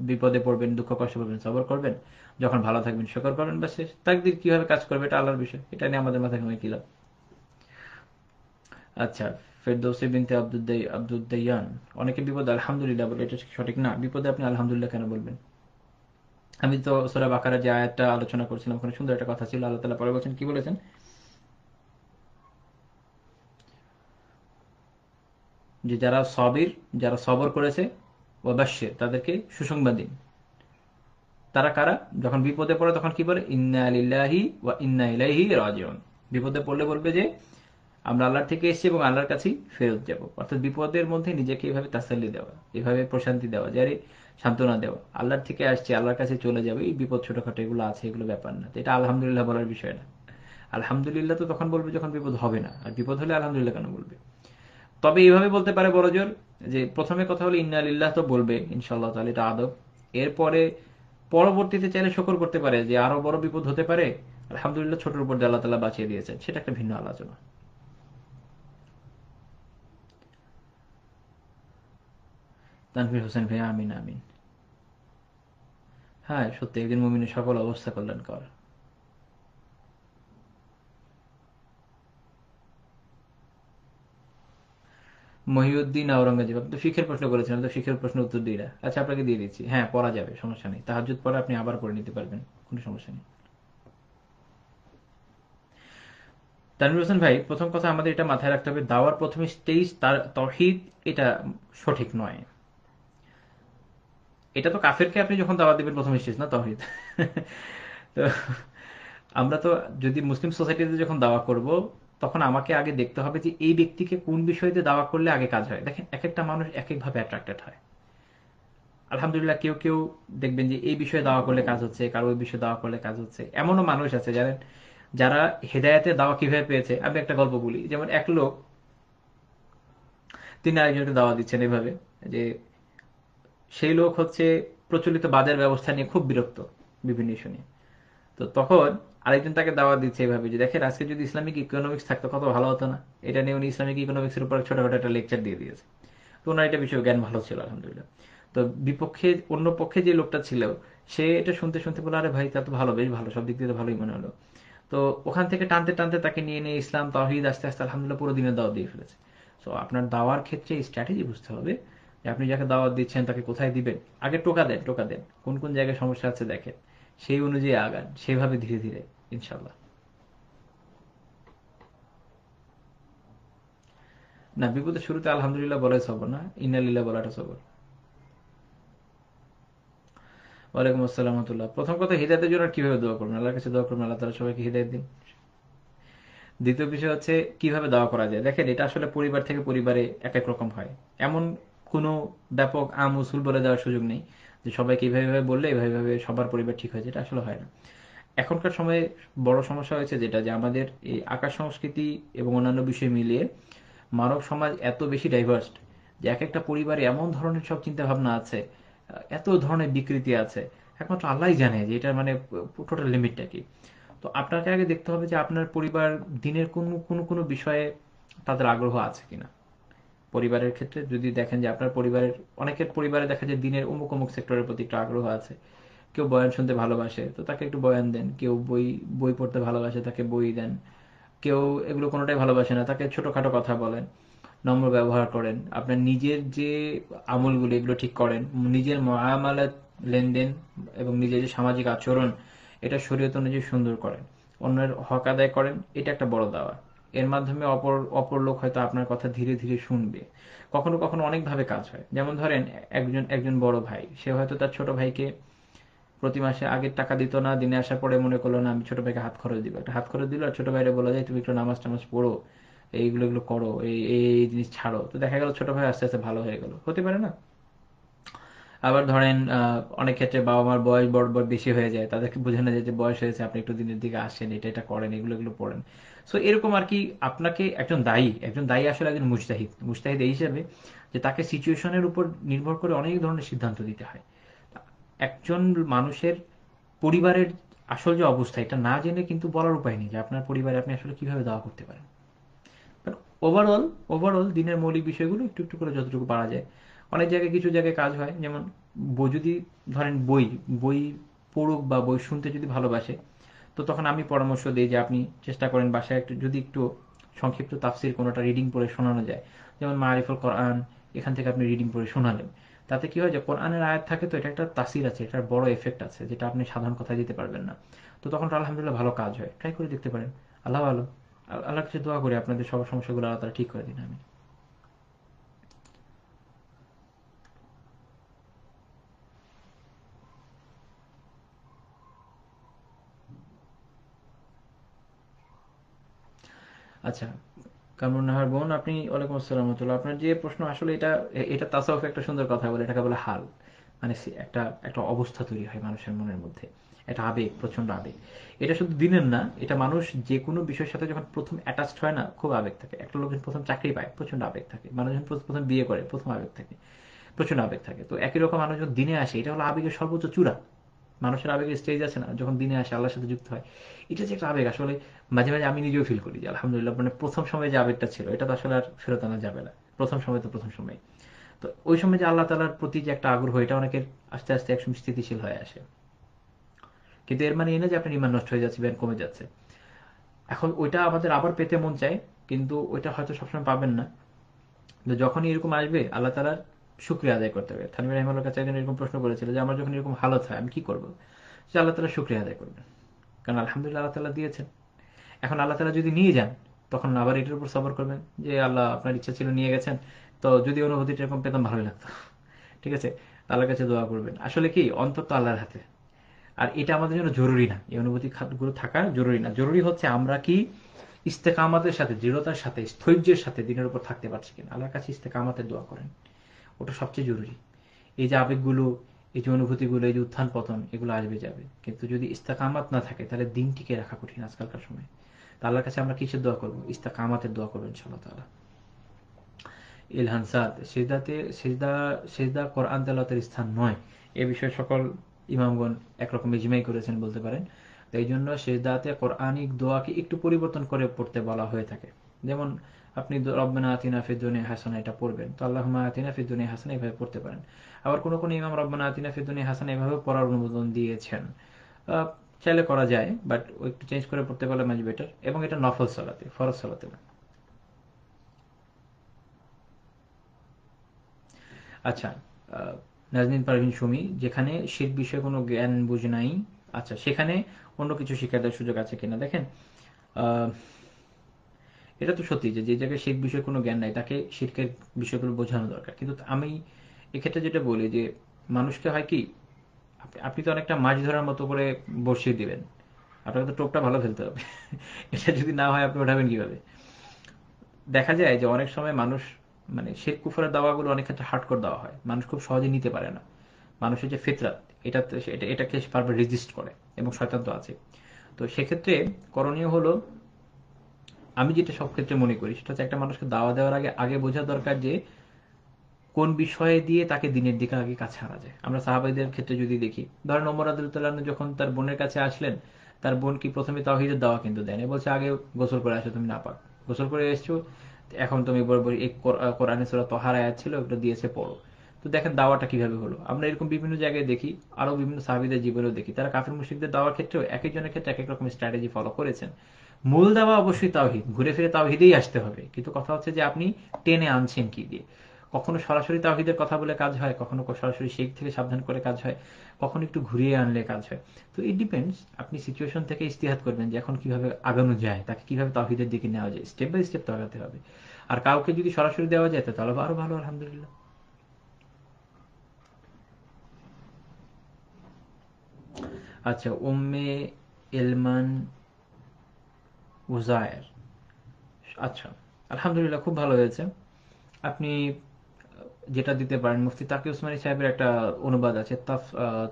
S1: বিপদে পড়বেন, দুঃখ কষ্ট পাবেন, সবর করবেন, যখন ভালো থাকবেন শুকর করবেন, ব্যাস শেষ। তাকদীর কিভাবে কাজ করবে এটা আল্লাহর বিষয়, এটা নিয়ে আমাদের মাথায় কোনো কি লাভ। আচ্ছা, ফেরদৌসী বিনতে আব্দুদ্দাইয়ান, অনেকে বিপদে আলহামদুলিল্লাহ বলে, এটা সঠিক না। বিপদে আপনি আলহামদুলিল্লাহ কেন বলবেন? আমি তো সূরা বাকারা যে আয়াতটা আলোচনা করছিলাম, ওখানে সুন্দর একটা কথা ছিল। আল্লাহ তাআলা পরে বলছেন, কি বলেছেন? যে যারা সবির, যারা সবর করেছে, ওয়াবাশশির, তাদেরকে সুসংবাদ দিন। তারা কারা? যখন বিপদে পড়ে তখন কি বলে? ইন্না লিল্লাহি ওয়া ইন্না ইলাইহি রাজিউন। বিপদে পড়লে বলবে যে আমরা আল্লাহর থেকে এসেছি এবং আল্লাহর কাছেই ফেরত যাব। অর্থাৎ বিপদের মধ্যে নিজেকে এইভাবে তাসাল্লি দেওয়া, এভাবে প্রশান্তি দেওয়া, যারে সান্ত্বনা দেওয়া, আল্লাহর থেকে আসছে, আল্লাহর কাছে চলে যাবে। এই বিপদ ছোটখাটো এগুলো আছে, এগুলো ব্যাপার না। তো এটা আলহামদুলিল্লাহ বলার বিষয় না। আলহামদুলিল্লাহ তো তখন বলবে যখন বিপদ হবে না, আর বিপদ হলে আলহামদুলিল্লাহ কেন বলবে? তবে এইভাবে বলতে পারে বড়জোর, যে প্রথমে কথা হলো ইন্না লিল্লাহ, তো বলবে ইনশাআল্লাহ তাআলা, এটা আদব। এরপরে পরবর্তীতে চাইলে শুকর করতে পারে যে আরো বড় বিপদ হতে পারে, আলহামদুলিল্লাহ ছোটর উপর দিয়ে আল্লাহ তাআলা বাঁচিয়ে দিয়েছেন, সেটা একটা ভিন্ন আলোচনা। তানভীর হোসেন ভাই, আমিন আমিন। হ্যাঁ সত্যি, একদিন মুমিনের সকল অবস্থা কল্যাণকর। মহিউদ্দিন আওরঙ্গজেব, আপনি তো শিখের প্রশ্ন করেছেন, তো শিখের প্রশ্ন উত্তর দিই না। আচ্ছা, আপনাকে দিয়ে দিচ্ছি। হ্যাঁ, পড়া যাবে, সমস্যা নেই। তাহাজ্জুদ পরে আপনি আবার পড়ে নিতে পারবেন, কোনো সমস্যা নেই। তানভীর হোসেন ভাই, প্রথম কথা আমাদের এটা মাথায় রাখতে হবে, দাওয়ার প্রথম স্টেজ তার তাওহীদ, এটা সঠিক নয়। এটা তো কাফেরকে আপনি যখন দাওয়াত দিবেন প্রথম স্টেজ না তাওহীদ। তো আমরা তো যদি মুসলিম সোসাইটিতে যখন দাওয়া করব, তখন আমাকে আগে দেখতে হবে যে এই ব্যক্তিকে কোন বিষয়তে দাওয়া করলে আগে কাজ হয়। দেখেন, এক একটা মানুষ এক একভাবে অ্যাট্রাক্টেড হয়। আলহামদুলিল্লাহ, কেউ কেউ দেখবেন যে এই বিষয়ে দাওয়া করলে কাজ হচ্ছে, কারো ওই বিষয়ে দাওয়া করলে কাজ হচ্ছে। এমনও মানুষ আছে জানেন, যারা হেদায়েতের দাওয়া কিভাবে পেয়েছে। আমি একটা গল্প বলি। যেমন এক লোক, তিনি আরেকজনকে দাওয়া দিচ্ছেন এভাবে, যে সেই লোক হচ্ছে প্রচলিত বাজার ব্যবস্থা নিয়ে খুব বিরক্ত, বিভিন্ন ইস্যু নিয়ে। তো তখন আরেকজন তাকে দাওয়াত দিচ্ছে এভাবে, যে দেখেন আজকে যদি ইসলামিক ইকোনমিক্স থাকতো কত ভালো হতো না। এটা নিয়ে উনি ইসলামিক ইকোনমিক্সের উপর ছোটখাটো একটা লেকচার দিয়ে দিয়েছে। তো ওনার এটা বিষয়ে জ্ঞান ভালো ছিল আলহামদুলিল্লাহ। তো বিপক্ষে, অন্য পক্ষে যে লোকটা ছিল, সে এটা শুনতে শুনতে বলে, আরে ভাই তা তো ভালো, বেশ ভালো, সব দিক দিয়ে তো ভালোই মনে হলো। তো ওখান থেকে টানতে টানতে তাকে নিয়ে নিয়ে ইসলাম তাওহীদ আস্তে আস্তে আলহামদুলিল্লাহ পুরো দিনের দাওয়াত দিয়ে ফেলেছে। সো আপনার দাওয়ার ক্ষেত্রে স্ট্র্যাটেজি বুঝতে হবে, যে আপনি যাকে দাওয়াত দিচ্ছেন তাকে কোথায় দিবেন। আগে টোকা দেন, টোকা দেন, কোন কোন জায়গায় সমস্যা আছে দেখেন, সেই অনুযায়ী আগান, সেভাবে ধীরে ধীরে, ইনশাল্লাহ। না, বিপদের শুরুতে আলহামদুলিল্লাহ বলাই সবর না, ইন্নালিল্লাহ বলাটা সবর। ওয়ালাইকুম আসসালাম রহমতুল্লাহ। প্রথম কথা, হৃদায়তের জন্য কিভাবে দোয়া করবেন? আল্লাহর কাছে দোয়া করবেন, আল্লাহ তাআলা সবাইকে হৃদায়ত দিন। দ্বিতীয় বিষয় হচ্ছে কিভাবে দাওয়া করা যায়। দেখেন, এটা আসলে পরিবার থেকে পরিবারে এক এক রকম হয়। এমন কোনো ব্যাপক আম উসুল বলে দেওয়ার সুযোগ নেই যে সবাইকে এইভাবে এইভাবে বললে এইভাবে এইভাবে সবার পরিবার ঠিক হয়েছে, এটা আসলে হয় না। এখনকার সময়ে বড় সমস্যা হয়েছে যেটা, যে আমাদের এই আকার সংস্কৃতি এবং অন্যান্য বিষয় মিলিয়ে মানব সমাজ এত বেশি ডাইভার্সড, যে এক একটা পরিবারে এমন ধরনের সব চিন্তা ভাবনা আছে, এত ধরনের বিকৃতি আছে, একমাত্র আল্লাহই জানে যে এটার মানে টোটাল লিমিটটা কি। তো আপনাকে আগে দেখতে হবে যে আপনার পরিবার দিনের কোনো কোনো কোনো বিষয়ে তাদের আগ্রহ আছে কিনা। পরিবারের ক্ষেত্রে যদি দেখেন যে আপনার পরিবারের, অনেকের পরিবারে দেখা যায় দিনের অমুক অমুক সেক্টরের প্রতি একটা আগ্রহ আছে। কেউ বয়ান শুনতে ভালোবাসে, তো তাকে একটু বয়ান দেন। কেউ বই বই পড়তে ভালোবাসে, তাকে বই দেন। কেউ এগুলো কোনোটাই ভালোবাসে না, তাকে ছোটখাটো কথা বলেন, নম্র ব্যবহার করেন। আপনার নিজের যে আমলগুলো, এগুলো ঠিক করেন। নিজের মুআমালাত, লেনদেন এবং নিজের যে সামাজিক আচরণ, এটা শরীয়ত অনুযায়ী সুন্দর করেন। অন্যের হক আদায় করেন, এটা একটা বড় দাওয়া। এর মাধ্যমে অপর অপর লোক হয়তো আপনার কথা ধীরে ধীরে শুনবে। কখনো কখনো অনেকভাবে কাজ হয়। যেমন ধরেন, একজন একজন বড় ভাই, সে হয়তো তার ছোট ভাইকে প্রতি মাসে আগের টাকা দিত না, দিনে আসার পরে মনে করলো না আমি ছোট ভাইকে হাত খরচ দিব, একটা হাত খরচ দিল, আর ছোট ভাইরে বলা যায় তুমি একটু নামাজ টামাজ পড়ো, এইগুলো এগুলো করো, এই এই এই জিনিস ছাড়ো। তো দেখা গেল ছোট ভাই আস্তে আস্তে ভালো হয়ে গেল, হতে পারে না? আবার ধরেন অনেক ক্ষেত্রে বাবা মার বয়স বড় বড় বেশি হয়ে যায়, তাদেরকে বোঝানো যায় যে বয়স হয়েছে, আপনি একটু দিনের দিকে আসেন, এটা এটা করেন, এগুলো এগুলো পড়েন। সো এরকম আর কি। আপনাকে একজন দায়ী আসলে একজন মুজতাহিদ, মুজতাহিদ এই হিসেবে যে তাকে সিচুয়েশনের উপর নির্ভর করে অনেক ধরনের সিদ্ধান্ত দিতে হয়। একজন মানুষের পরিবারের আসল যে অবস্থা এটা না জেনে কিন্তু বলার উপায় নেই যে আপনার পরিবারে আপনি আসলে কিভাবে দাওয়া করতে পারেন। বাট ওভারঅল ওভারঅল দিনের মৌলিক বিষয়গুলো একটু একটু করে যতটুকু পারা যায়। অনেক জায়গায় কিছু জায়গায় কাজ হয়, যেমন বই যদি ধরেন বই বই পড়ুক বা বই শুনতে যদি ভালোবাসে, তো তখন আমি পরামর্শ দিই যে আপনি চেষ্টা করেন বাসায় একটু যদি একটু সংক্ষিপ্ত তাফসির কোনোটা রিডিং পড়ে শোনানো যায়, যেমন মারিফুল কোরআন, এখান থেকে আপনি রিডিং পড়ে শোনালেন। তাতে কি হয় যে কোরআনের আয়াত থাকে, তো এটা একটা তাসির আছে, এটার বড় এফেক্ট আছে যেটা আপনি সাধারণ কথায় দিতে পারবেন না। তো তখন তো আলহামদুলিল্লাহ ভালো কাজ হয়, ট্রাই করে দেখতে পারেন। আল্লাহ ভালো। আল্লাহর কাছে দোয়া করি আপনাদের সব সমস্যাগুলো আল্লাহ তাআলা ঠিক করে দিন। আমি আচ্ছা, কামরুন নাহার বোন, আপনি ওয়ালাইকুম আসসালাম ওয়া রাহমাতুল্লাহ। আপনার যে প্রশ্ন আসলে এটা এটা তাসাউফ একটা সুন্দর কথা বলে, এটাকে বলে হাল। মানে একটা একটা অবস্থা তৈরি হয় মানুষের মনের মধ্যে, একটা আবেগ, প্রচন্ড আবেগ। এটা শুধু দিনের না, এটা মানুষ যে কোনো বিষয়ের সাথে যখন প্রথম অ্যাটাচড হয় না, খুব আবেগ থাকে। একটা লোক যখন প্রথম চাকরি পায়, প্রচন্ড আবেগ থাকে। মানুষ যখন প্রথম বিয়ে করে, প্রথম আবেগ থাকে, প্রচন্ড আবেগ থাকে। তো একই রকম মানুষ যখন দিনে আসে, এটা হলো আবেগের সর্বোচ্চ চূড়া। মানুষের আবেগের স্টেজ আছে না, যখন দিনে আসে আল্লাহর সাথে যুক্ত হয়, এটা যে একটা আবেগ আসলে মাঝে মাঝে আমি নিজেও ফিল করি যে আলহামদুলিল্লাহ, মানে প্রথম সময় যে আবেগটা ছিল এটা তো আসলে আর ফেরত আনা যাবে না। প্রথম সময় তো প্রথম সময়। তো ওই সময় যে আল্লাহ তালার প্রতি যে একটা আগ্রহ, এটা অনেকের আস্তে আস্তে একসময় স্থিতিশীল হয়ে আসে। কিন্তু এর মানে এই না যে আপনার ইমান নষ্ট হয়ে যাচ্ছে, জ্ঞান কমে যাচ্ছে। এখন ওইটা আমাদের আবার পেতে মন চায়, কিন্তু ওইটা হয়তো সবসময় পাবেন না। তো যখনই এরকম আসবে আল্লাহ তালার শুক্রিয়া আদায় করতে হবে। থানভীর রহমানের কাছে একজন এরকম প্রশ্ন করেছিল যে আমার যখন এরকম হালত হয় আমি কি করবো, যে আল্লাহ তালা শুক্রিয়া আদায় করবেন। কারণ আলহামদুলিল্লাহ আল্লাহ তালা দিয়েছেন। এখন আল্লাহ তালা যদি নিয়ে যান, তখন আবার এটার উপর সবর করবেন যে আল্লাহ আপনার ইচ্ছা ছিল নিয়ে গেছেন, তো যদি অনুভূতিটা এরকম পেতাম ভালোই লাগতো। ঠিক আছে, আল্লাহর কাছে দোয়া করবেন। আসলে কি, অন্তর তো আল্লাহর হাতে। আর এটা আমাদের জন্য জরুরি না, এই অনুভূতি গুলো থাকা জরুরি না। জরুরি হচ্ছে আমরা কি ইস্তেকামাতের সাথে, দৃঢ়তার সাথে, স্থৈর্যের সাথে দিনের উপর থাকতে পারছি কিনা। আল্লাহর কাছে ইস্তেকামাতের দোয়া করেন, ওটা সবচেয়ে জরুরি। এই যে আবেগগুলো, এই যে অনুভূতিগুলো, এই যে উত্থান পতন, এগুলো আসবে যাবে, কিন্তু যদি ইস্তেকামাত না থাকে তাহলে দিন টিকে রাখা কঠিন আজকালকার সময়। তা আল্লাহর কাছে আমরা কিসের দোয়া করবো? ইস্তেকামাতের দোয়া করবো ইনশাআল্লাহ তাআলা। ইলহান সাদ, সিজদাতে সিজদা সিজদা কোরআন তেলাওয়াতের স্থান নয়, এ বিষয়ে সকল ইমামগণ একরকম ইজমাই করেছেন বলতে পারেন। তো এই জন্য সিজদাতে কোরআনিক দোয়াকে একটু পরিবর্তন করে পড়তে বলা হয়ে থাকে। যেমন আপনি রব্বানা আতিনা ফিদ দুনিয়া হাসানা এটা পড়বেন, তো আল্লাহুম্মা আতিনা ফিদ দুনিয়া হাসানা এভাবে পড়তে পারেন। আবার কোন কোন ইমাম রব্বানা আতিনা ফিদ দুনিয়া হাসানা এভাবে পড়ার অনুমোদন দিয়েছেন। আহ, চাইলে করা যায়, বাট একটু চেঞ্জ করে পড়তে পারলে মাঝে বেটার, এবং এটা নফল সালাতে, ফরজ সালাতে না। আচ্ছা, নাজনীন পারভীন সুমি, যেখানে শিরক বিষয়ে কোনো জ্ঞান বুঝ নাই, আচ্ছা সেখানে অন্য কিছু শিক্ষা দেওয়ার সুযোগ আছে কিনা। দেখেন, আহ, এটা তো সত্যি যে যে জায়গায় শিরক বিষয়ে কোনো জ্ঞান নাই তাকে শিরকের বিষয়গুলো বোঝানো দরকার। কিন্তু আমি এক্ষেত্রে যেটা বলি যে মানুষকে হয় কি, আপনি তো অনেকটা মাছ ধরার মতো করে বসিয়ে দিবেন, আপনাকে তো টোপটা ভালো ফেলতে হবে। এটা যদি না হয় আপনি ওঠাবেন কিভাবে? দেখা যায় যে অনেক সময় মানুষ, মানে শিরক কুফরের দাওয়াগুলো অনেক ক্ষেত্রে হার্ডকোর দেওয়া হয়, মানুষ খুব সহজে নিতে পারে না। মানুষের যে ফিতরাত, এটাকে সে বারবার রেজিস্ট করে, এবং শয়তান তো আছে। তো সেক্ষেত্রে করণীয় হলো, আমি যেটা সব ক্ষেত্রে মনে করি সেটা হচ্ছে, একটা মানুষকে দাওয়া দেওয়ার আগে আগে বোঝা দরকার যে কোন বিষয়ে দিয়ে তাকে দিনের দিকে আগে কাছে আনা যায়। আমরা সাহাবাইদের ক্ষেত্রে যদি দেখি, ধরেন ওমর রাদিয়াল্লাহু আনহু যখন তার বোনের কাছে আসলেন, তার বোন কি প্রথমে তাওহীদের দাওয়া কিন্তু দেয়নি, বলছে আগে গোসল করে আসো, তুমি নাপাক, গোসল করে এসছো, এখন তুমি বরাবর এই কোরআনে সূরা তহার আয়াত ছিল ওটা দিয়েছে পড়ো। তো দেখেন দাওয়াটা কিভাবে হলো। আমরা এরকম বিভিন্ন জায়গায় দেখি, আরো বিভিন্ন সাহাবীদের জীবনেও দেখি, তারা কাফির মুশরিকদের দাওয়ার ক্ষেত্রেও এক একজনের ক্ষেত্রে এক এক রকম স্ট্র্যাটেজি ফলো করেছেন। মূল দাওয়া অবশ্যই তাওহীদ, ঘুরে ফিরে তাওহীদেই আসতে হবে, কিন্তু কথা হচ্ছে যে আপনি টেনে আনছেন কি দিয়ে। কখনো সরাসরি তাওহীদের কথা বলে কাজ হয়, কখনো সরাসরি শিরক থেকে সাবধান করে কাজ হয়, কখনো একটু ঘুরিয়ে আনলে কাজ হয়। তো ইট ডিপেন্ডস, আপনি সিচুয়েশন থেকে ইজতিহাদ করবেন যে এখন কিভাবে আগানো যায়, তাকে কিভাবে তাওহীদের দিকে নেওয়া যায়, স্টেপ বাই স্টেপ তো আগাতে হবে। আর কাউকে যদি সরাসরি দেওয়া যায় তাহলে আরো ভালো, আলহামদুলিল্লাহ। আচ্ছা, উম্মে এলমান উজায়ের, আচ্ছা, আলহামদুলিল্লাহ খুব ভালো হয়েছে। আপনি যেটা দিতে পারেন, মুফতি তাকি উসমানী সাহেবের একটা অনুবাদ আছে,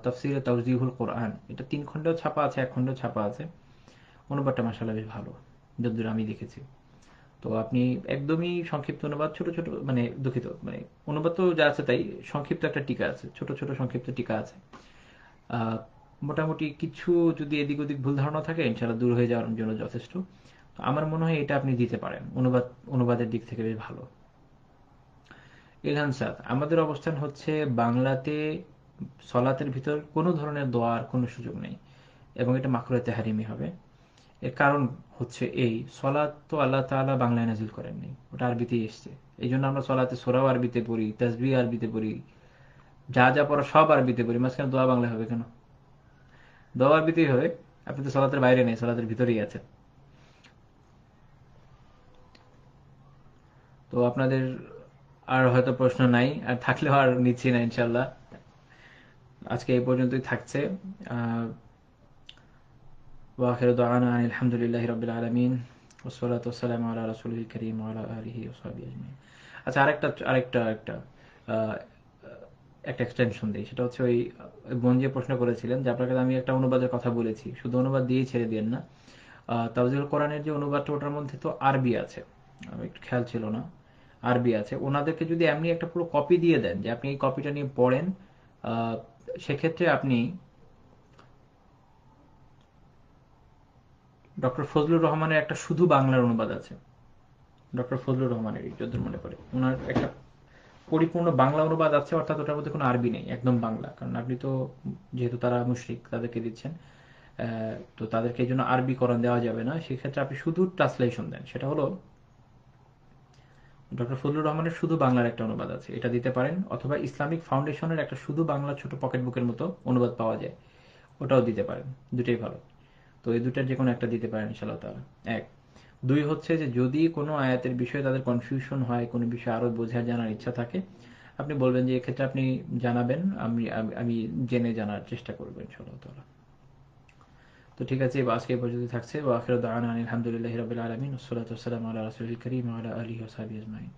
S1: তাফসিরে তাওজিহুল কোরআন। এটা 3 খণ্ডেও ছাপা আছে, 1 খণ্ডেও ছাপা আছে। অনুবাদটা মাশাআল্লাহ বেশ ভালো, যতদূর আমি দেখেছি। তো আপনি একদমই সংক্ষিপ্ত অনুবাদ, ছোট ছোট, মানে দুঃখিত, মানে অনুবাদ তো যা আছে তাই, সংক্ষিপ্ত একটা টিকা আছে, ছোট ছোট সংক্ষিপ্ত টিকা আছে। আহ, মোটামুটি কিছু যদি এদিক ওদিক ভুল ধারণা থাকে ইনশাআল্লাহ দূর হয়ে যাওয়ার জন্য যথেষ্ট। তো আমার মনে হয় এটা আপনি দিতে পারেন, অনুবাদের দিক থেকে বেশ ভালো। ইলহান সাদ, আমাদের অবস্থান হচ্ছে বাংলাতে সলাতের ভিতর কোনো ধরনের দোয়ার কোনো সুযোগ নেই, এবং এটা মাকরুহে তাহরিমি হবে। এর কারণ হচ্ছে এই, সলাত তো আল্লাহ তাআলা বাংলায় নাজিল করেননি, ওটা আরবিতেই এসছে। এই জন্য আমরা সলাতে সোরাও আরবিতে পড়ি, তাসবিহ আরবিতে পড়ি, যা যা পড়া সব আরবিতে পড়ি, মাঝখানে দোয়া বাংলা হবে কেন? দোয়া আরবিতেই হবে। আপনি তো সলাতের বাইরে নেই, সলাতের ভিতরেই আছেন। তো আপনাদের আর হয়তো প্রশ্ন নাই, আর থাকলেও আর নিচ্ছি না ইনশাল্লাহ। আজকে এই পর্যন্তই থাকছে। আহ ওয়াখিরু দাওয়ানা আনিল হামদুলিল্লাহি রাব্বিল আলামিন ওয়াসসালাতু ওয়াসসালামু আলা রাসূলিল কারীম ওয়া আলা আলিহি ওয়া সাহবিহি আজমাইন। আচ্ছা, আরেকটা আহ, একটা এক্সটেনশন দিই, সেটা হচ্ছে ওই বোন যে প্রশ্ন করেছিলেন যে আপনাকে আমি একটা অনুবাদের কথা বলেছি, শুধু অনুবাদ দিয়েই ছেড়ে দিয়েন না। তাওজিহুল কোরআনের যে অনুবাদটা, ওটার মধ্যে তো আরবি আছে, আমার একটু খেয়াল ছিল না, আরবি আছে। ওনাদেরকে যদি এমনি একটা পুরো কপি দিয়ে দেন যে আপনি এই কপিটা নিয়ে পড়েন, আহ, সেক্ষেত্রে আপনি ডক্টর ফজলুর রহমানের একটা শুধু বাংলার অনুবাদ আছে, ডক্টর ফজলুর রহমানেরই যদ্দূর মনে পড়ে, ওনার একটা পরিপূর্ণ বাংলা অনুবাদ আছে, অর্থাৎ ওটার মধ্যে কোনো আরবি নেই, একদম বাংলা। কারণ আপনি তো, যেহেতু তারা মুশরিক, তাদেরকে দিচ্ছেন, তো তাদেরকে এই জন্য আরবি করণ দেওয়া যাবে না। সেক্ষেত্রে আপনি শুধু ট্রান্সলেশন দেন, সেটা হলো ডক্টর ফজলুর রহমানের শুধু বাংলার একটা অনুবাদ আছে, এটা দিতে পারেন। অথবা ইসলামিক ফাউন্ডেশনের একটা শুধু বাংলা ছোট পকেট বুকের মতো অনুবাদ পাওয়া যায়, ওটাও দিতে পারেন। দুটোই ভালো। তো এই দুটার যে কোনো একটা দিতে পারেন ইনশাআল্লাহ তাআলা। এক। দুই হচ্ছে যে যদি কোনো আয়াতের বিষয়ে তাদের কনফিউশন হয়, কোনো বিষয়ে আরো বোঝার জানার ইচ্ছা থাকে, আপনি বলবেন যে এক্ষেত্রে আপনি জানাবেন, আমি আমি আমি জেনে জানার চেষ্টা করবো ইনশাআল্লাহ তাআলা। তো ঠিক আছে, আজকে এই পর্যন্ত থাকছে। ওয়া আখিরু দাওয়ানা আলহামদুলিল্লাহি রাব্বিল আলামিন ওয়াসসালাতু ওয়াসসালামু আলা রাসূলিল কারীম ওয়া আলা আলিহি ওয়া সাহবিহি আজমাইন।